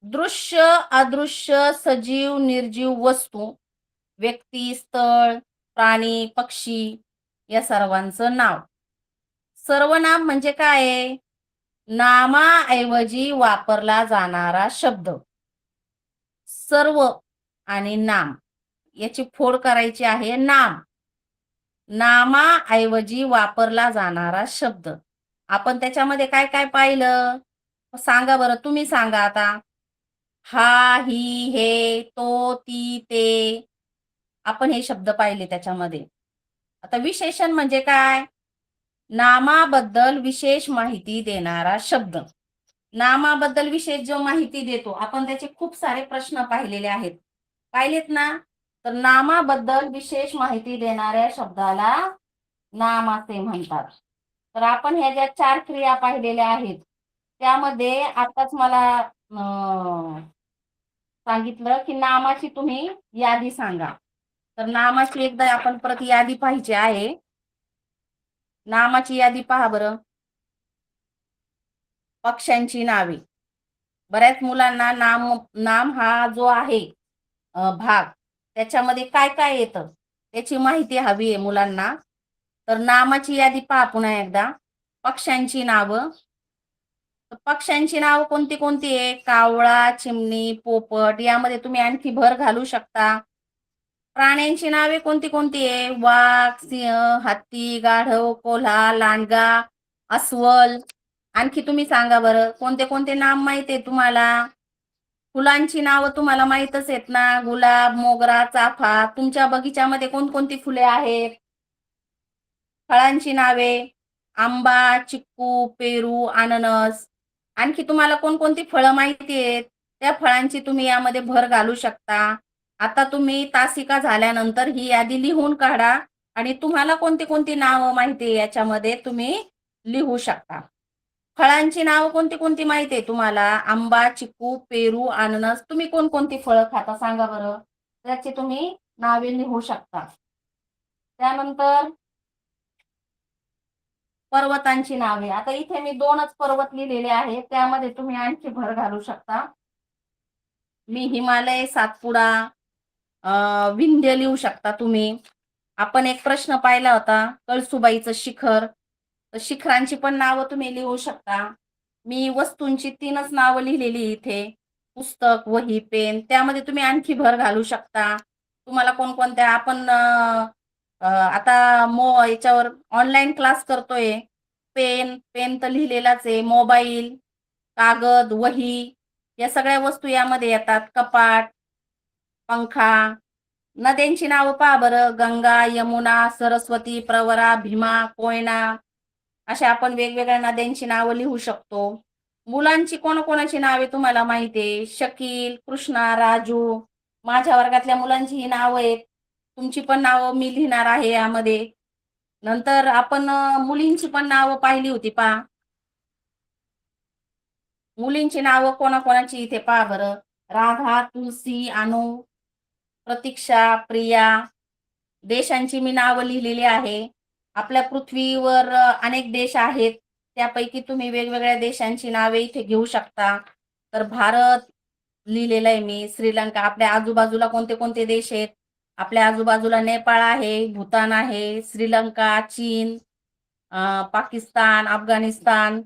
दृश्य, अदृश्य, सजीव, निर्जीव वस्तू, व्यक्ती, स्थळ, प्राणी, पक्षी या सर्वांचं नाव. सर्वनाम म्हणजे काय आहे? नामाऐवजी वापरला जाणारा शब्द. सर्व आणि नाम याची फोड करायची आहे. नामाऐवजी वापरला जाणारा शब्द. आपण त्याच्यामध्ये काय काय पाहिलं सांगा बरं. तुम्ही सांगा आता. हा, ही, हे, तो, ती, ते. आपण हे शब्द पाहिले त्याच्यामध्ये. आता विशेषण म्हणजे काय? नामाबद्दल विशेष माहिती देणारा शब्द. नामाबद्दल विशेष जो माहिती देतो आपण त्याचे खूप सारे प्रश्न पाहिलेले आहेत. पाहिलेत ना? तर नामाबद्दल विशेष माहिती देणाऱ्या शब्दाला नाम असे म्हणतात. तर आपण ह्या ज्या 4 क्रिया पाहिलेल्या आहेत त्यामध्ये आताच मला सांगितलं की नामाची तुम्ही यादी सांगा. तर नामाची एकदा आपण परत यादी पाहिजे आहे. नामाची यादी पहा बरं. पक्ष्यांची नावे. बऱ्याच मुलांना नाम हा जो आहे भाग त्याच्यामध्ये काय काय येतं त्याची माहिती हवी आहे मुलांना. तर नामाची यादी पहा पुन्हा एकदा. पक्ष्यांची नावं. पक्ष्यांची नाव कोणती कोणती आहे? कावळा, चिमणी, पोपट. यामध्ये तुम्ही आणखी भर घालू शकता. प्राण्यांची नावे कोणती कोणती आहे? वाघ, सिंह, हत्ती, गाढव, कोल्हा, लांडगा, अस्वल. आणखी तुम्ही सांगा बरं कोणते कोणते नाम माहिती आहे तुम्हाला? फुलांची नावं तुम्हाला माहीतच आहेत ना? गुलाब, मोगरा, चाफा. तुमच्या बगीच्यामध्ये कोणकोणती फुले आहेत? फळांची नावे आंबा, चिक्कू, पेरू, अननस. आणखी तुम्हाला कोणकोणती फळं माहिती आहेत त्या फळांची तुम्ही यामध्ये भर घालू शकता. आता तुम्ही तासिका झाल्यानंतर ही यादी लिहून काढा आणि तुम्हाला कोणती कोणती नावं माहिती आहे याच्यामध्ये तुम्ही लिहू शकता. फळांची नावं कोणती कोणती माहिती आहे तुम्हाला? आंबा, चिकू, पेरू, अननस. तुम्ही कोणकोणती फळं खाता सांगा बरं. त्याची तुम्ही नावे लिहू शकता. त्यानंतर पर्वतांची नावे. आता इथे मी 2च पर्वत लिहिलेले आहेत, त्यामध्ये तुम्ही आणखी भर घालू शकता. मी हिमालय, सातपुडा, विंध्य लिहू शकता तुम्ही. आपण एक प्रश्न पाहिला होता कळसुबाईचं शिखर, तर शिखरांची पण नावं तुम्ही लिहू शकता. मी वस्तूंची 3च नावं लिहिलेली इथे, पुस्तक, वही, पेन. त्यामध्ये तुम्ही आणखी भर घालू शकता. तुम्हाला कोणकोणत्या आपण आता याच्यावर ऑनलाईन क्लास करतोय. पेन पेन तर लिहिलेलाच आहे. मोबाईल, कागद, वही या सगळ्या वस्तू यामध्ये येतात. कपाट, पंखा. नद्यांची नावं पहा बरं. गंगा, यमुना, सरस्वती, प्रवरा, भीमा, कोयना. अशा आपण वेगवेगळ्या नद्यांची नावं लिहू शकतो. मुलांची कोणाकोणाची नावे तुम्हाला माहिती आहे? शकील, कृष्णा, राजू. माझ्या वर्गातल्या मुलांची ही नावं आहेत. तुमची पण नावं मी लिहिणार आहे यामध्ये. नंतर आपण मुलींची पण नावं पाहिली होती पहा. मुलींची नावं कोणाकोणाची इथे पहा बरं. राधा, तुलसी, अनु, प्रतीक्षा, प्रिया. देशांची मी नावं लिहिलेली आहे. आपल्या पृथ्वीवर अनेक देश आहेत, त्यापैकी तुम्ही वेगवेगळ्या देशांची नावे इथे घेऊ शकता. तर भारत लिहिलेलं आहे मी. श्रीलंका. आपल्या आजूबाजूला कोणते कोणते देश आहेत? आपल्या आजूबाजूला नेपाळ आहे, भूतान आहे, श्रीलंका, चीन, पाकिस्तान, अफगाणिस्तान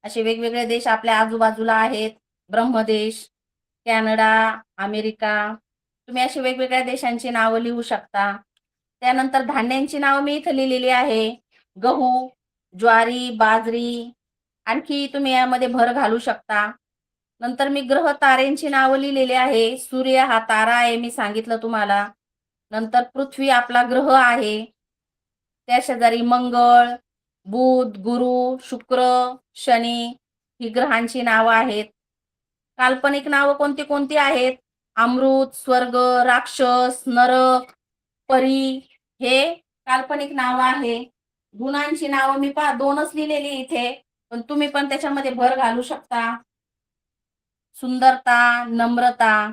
असे वेगवेगळे देश आपल्या आजूबाजूला आहेत. Brahmadesh, Canada, America. तुम्ही अशी वेगवेगळ्या देशांची नावं लिहू शकता. त्यानंतर धान्यांची नावं मी इथे लिहिलेली आहे. गहू, ज्वारी, बाजरी. आणखी तुम्ही यामध्ये भर घालू शकता. नंतर मी ग्रह ताऱ्यांची नावं लिहिलेली आहे. सूर्य हा तारा आहे, मी सांगितलं तुम्हाला. नंतर पृथ्वी आपला ग्रह आहे. त्या शेजारी मंगळ, बुध, गुरु, शुक्र, शनी ही ग्रहांची नावं आहेत. काल्पनिक नावं कोणती कोणती आहेत? अमृत, स्वर्ग, राक्षस, नरक, परी हे काल्पनिक नाव आहे. गुणांची नावं मी 2च लिहिलेली इथे, पण तुम्ही पण त्याच्यामध्ये भर घालू शकता. सुंदरता, नम्रता.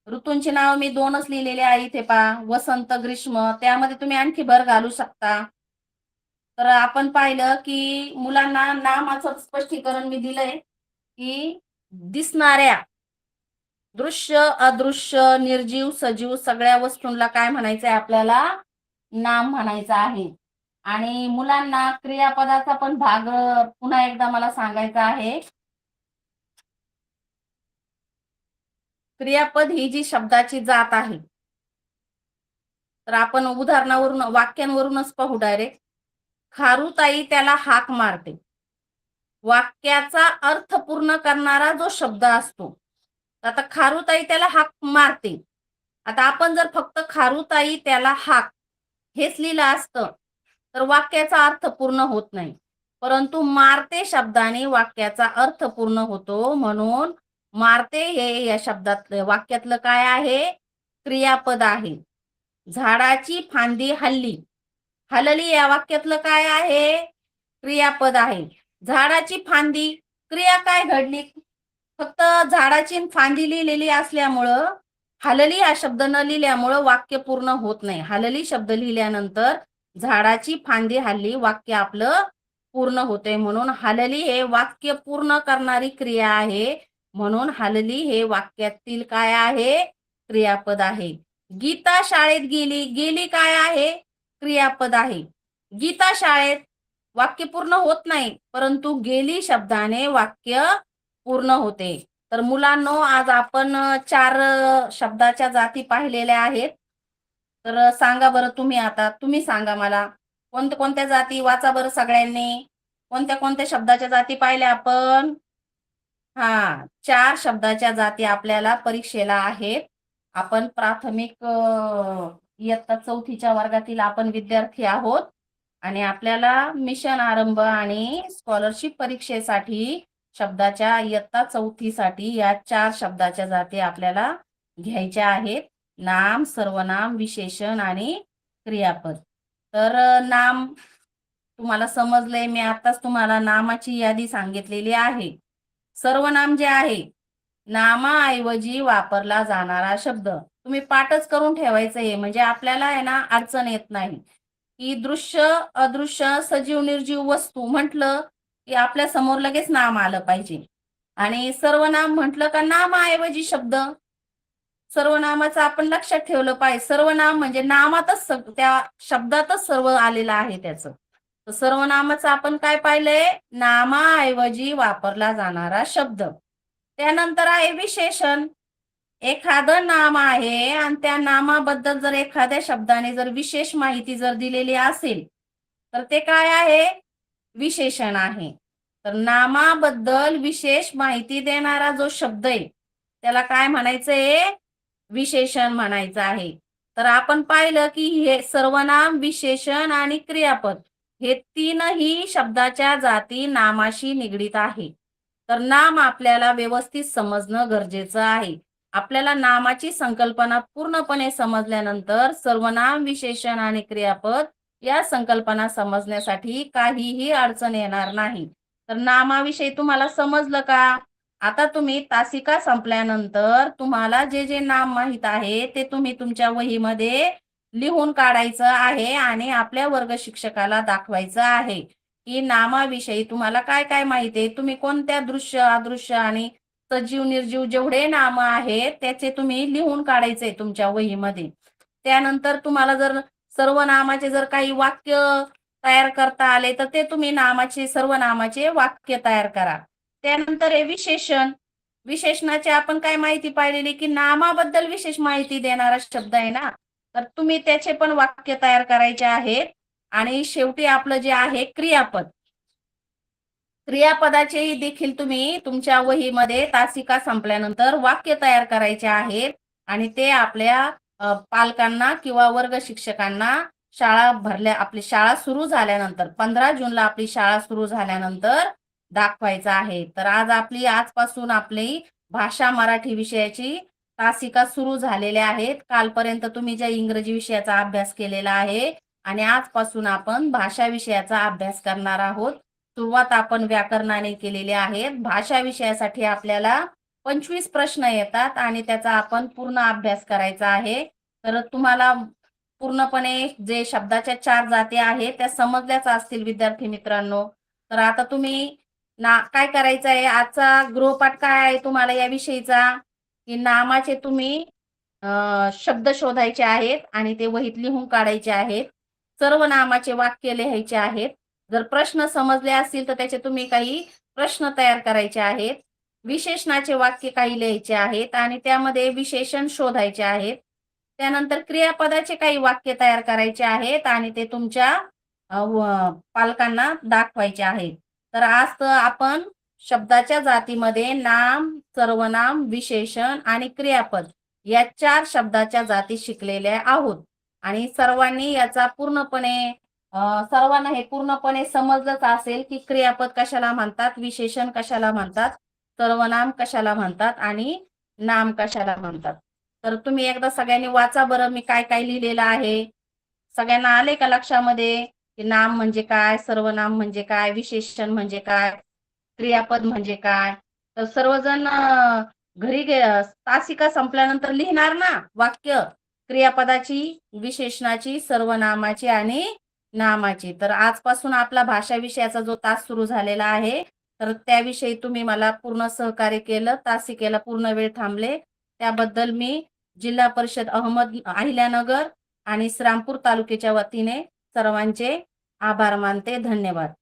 ऋतूंची नाव मी 2च लिहिलेली आहे इथे पहा. वसंत, ग्रीष्म. त्यामध्ये तुम्ही आणखी भर घालू शकता. तर आपण पाहिलं की मुलांना नामाचं स्पष्टीकरण मी दिलंय की दिसणाऱ्या दृश्य, अदृश्य, निर्जीव, सजीव सगळ्या वस्तूंना काय म्हणायचंय आपल्याला? नाम म्हणायचं आहे. आणि मुलांना क्रियापदाचा पण भाग पुन्हा एकदा मला सांगायचा आहे. क्रियापद ही जी शब्दाची जात आहे, तर आपण उदाहरणावरून वाक्यांवरूनच पाहू डायरेक्ट. खारुताई त्याला हाक मारते. वाक्याचा अर्थ पूर्ण करणारा जो शब्द असतो. आता खारुताई त्याला हाक मारते. आता आपण जर फक्त खारुताई त्याला हाक हेच लिहिलं असतं तर वाक्याचा अर्थ पूर्ण होत नाही. परंतु मारते शब्दाने वाक्याचा अर्थ पूर्ण होतो. म्हणून मारते हे या शब्दातलं वाक्यातलं काय आहे? क्रियापद आहे. झाडाची फांदी हलली. हलली या वाक्यातलं काय आहे? क्रियापद आहे. झाडाची फांदी, क्रिया काय घडली? फक्त झाडाची फांदी लिहिलेली असल्यामुळं हलली हा शब्द न लिहिल्यामुळं वाक्य पूर्ण होत नाही. हलली शब्द लिहिल्यानंतर झाडाची फांदी हलली वाक्य आपलं पूर्ण होते. म्हणून हलली हे वाक्य पूर्ण करणारी क्रिया आहे. म्हणून हलली हे वाक्यातील काय आहे? क्रियापद आहे. गीता शाळेत गेली. गेली काय आहे? क्रियापद आहे. गीता शाळेत वाक्य पूर्ण होत नाही, परंतु गेली शब्दाने वाक्य पूर्ण होते. तर मुलांनो, आज आपण 4 शब्दाच्या जाती पाहिलेल्या आहेत. तर सांगा बरं तुम्ही, आता तुम्ही सांगा मला कोणत्या कोणत्या जाती? वाचा बरं सगळ्यांनी. कोणत्या कोणत्या शब्दाच्या जाती पाहिल्या आपण? 4 शब्दाच्या जाती आपल्याला परीक्षेला आहेत. आपण प्राथमिक इयत्ता 4थीच्या वर्गातील आपण विद्यार्थी आहोत आणि आपल्याला मिशन आरंभ आणि स्कॉलरशिप परीक्षेसाठी शब्दाच्या इयत्ता 4थीसाठी या 4 शब्दाच्या जाती आपल्याला घ्यायच्या आहेत. नाम, सर्वनाम, विशेषण आणि क्रियापद. तर नाम तुम्हाला समजलंय. मी आताच तुम्हाला नामाची यादी सांगितलेली आहे. सर्वनाम जे आहे, नामाऐवजी वापरला जाणारा शब्द तुम्ही पाठच करून ठेवायचं आहे, म्हणजे आपल्याला आहे ना अडचण येत नाही. की दृश्य, अदृश्य, सजीव, निर्जीव वस्तू म्हटलं की आपल्या समोर लगेच नाम आलं पाहिजे. आणि सर्वनाम म्हटलं का नामाऐवजी शब्द, सर्वनामाचं आपण लक्षात ठेवलं पाहिजे. सर्वनाम म्हणजे नामातच त्या शब्दातच सर्व आलेलं आहे त्याचं. तर सर्वनामाचं आपण काय पाहिलंय, नामाऐवजी वापरला जाणारा शब्द. त्यानंतर आहे विशेषण. एखादं नाम आहे आणि त्या नामाबद्दल जर एखाद्या शब्दाने जर विशेष माहिती जर दिलेली असेल तर ते काय आहे, विशेषण आहे. तर नामाबद्दल विशेष माहिती देणारा जो शब्द आहे त्याला काय म्हणायचंय, विशेषण म्हणायचं आहे. तर आपण पाहिलं की हे सर्वनाम, विशेषण आणि क्रियापद हे तीनही शब्दाच्या जाती नामाशी निगडीत आहे. तर नाम आपल्याला व्यवस्थित समजणं गरजेचं आहे. आपल्याला नामाची संकल्पना पूर्णपणे समजल्यानंतर सर्वनाम, विशेषण आणि क्रियापद या संकल्पना समजण्यासाठी काहीही अडचण येणार नाही. तर नामाविषयी तुम्हाला समजलं का? आता तुम्ही तासिका संपल्यानंतर तुम्हाला जे जे नाम माहित आहे ते तुम्ही तुमच्या वहीमध्ये लिहून काढायचं आहे आणि आपल्या वर्ग शिक्षकाला दाखवायचं आहे की नामाविषयी तुम्हाला काय काय माहिती आहे. तुम्ही कोणत्या दृश्य, अदृश्य आणि सजीव, निर्जीव जेवढे नाम आहेत त्याचे तुम्ही लिहून काढायचे तुमच्या वहीमध्ये. त्यानंतर तुम्हाला जर सर्वनामाचे जर काही वाक्य तयार करता आले तर ते तुम्ही नामाचे, सर्वनामाचे वाक्य तयार करा. त्यानंतर हे विशेषण. विशेषणाची आपण काय माहिती पाहिलेली की नामाबद्दल विशेष माहिती देणारा शब्द आहे ना, तर तुम्ही त्याचे पण वाक्य तयार करायचे आहेत. आणि शेवटी आपलं जे आहे क्रियापद, क्रियापदाचे देखील तुम्ही तुमच्या वहीमध्ये तासिका संपल्यानंतर वाक्य तयार करायचे आहेत आणि ते आपल्या पालकांना किंवा वर्ग शिक्षकांना आपली शाळा सुरू झाल्यानंतर 15 जूनला आपली शाळा सुरू झाल्यानंतर दाखवायचं आहे. तर आजपासून आपली भाषा मराठी विषयाची तासिका सुरू झालेल्या आहेत. कालपर्यंत तुम्ही ज्या इंग्रजी विषयाचा अभ्यास केलेला आहे आणि आजपासून आपण भाषा विषयाचा अभ्यास करणार आहोत. सुरुवात आपण व्याकरणाने केलेली आहे. भाषा विषयासाठी आपल्याला 25 प्रश्न येतात आणि त्याचा आपण पूर्ण अभ्यास करायचा आहे. तर तुम्हाला पूर्णपणे जे शब्दाच्या 4 जाती आहेत त्या समजल्याच असतील विद्यार्थी मित्रांनो. तर आता तुम्ही काय करायचं आहे, आजचा गृहपाठ काय आहे तुम्हाला या विषयीचा, की नामाचे तुम्ही शब्द शोधायचे आहेत आणि ते वहीत लिहून काढायचे आहेत. सर्व नामाचे वाक्य लिहायचे आहेत. जर प्रश्न समजले असतील तर त्याचे तुम्ही काही प्रश्न तयार करायचे आहेत. विशेषणाचे वाक्य काही लिहायचे आहेत आणि त्यामध्ये विशेषण शोधायचे आहेत. त्यानंतर क्रियापदाचे काही वाक्य तयार करायचे आहेत आणि ते तुमच्या पालकांना दाखवायचे आहेत. तर आज तर आपण शब्दाच्या जातीमध्ये नाम, सर्वनाम, विशेषण आणि क्रियापद या 4 शब्दाच्या जाती शिकलेल्या आहोत आणि सर्वांनी याचा सर्वांना हे पूर्णपणे समजलंच असेल की क्रियापद कशाला म्हणतात, विशेषण कशाला म्हणतात, सर्वनाम कशाला म्हणतात आणि नाम कशाला म्हणतात. तर तुम्ही एकदा सगळ्यांनी वाचा बरं मी काय काय लिहिलेलं आहे. सगळ्यांना आले का लक्षामध्ये की नाम म्हणजे काय, सर्वनाम म्हणजे काय, विशेषण म्हणजे काय, क्रियापद म्हणजे काय. तर सर्वजण घरी तासिका संपल्यानंतर लिहिणार ना वाक्य, क्रियापदाची, विशेषणाची, सर्वनामाची आणि नामाची. तर आजपासून आपला भाषा विषयाचा जो तास सुरू झालेला आहे तर त्याविषयी तुम्ही मला पूर्ण सहकार्य केलं, तासिकेला पूर्ण वेळ थांबले त्याबद्दल मी जिल्हा परिषद अहिल्यानगर आणि श्रीरामपूर तालुक्याच्या वतीने सर्वांचे आभार मानते. धन्यवाद.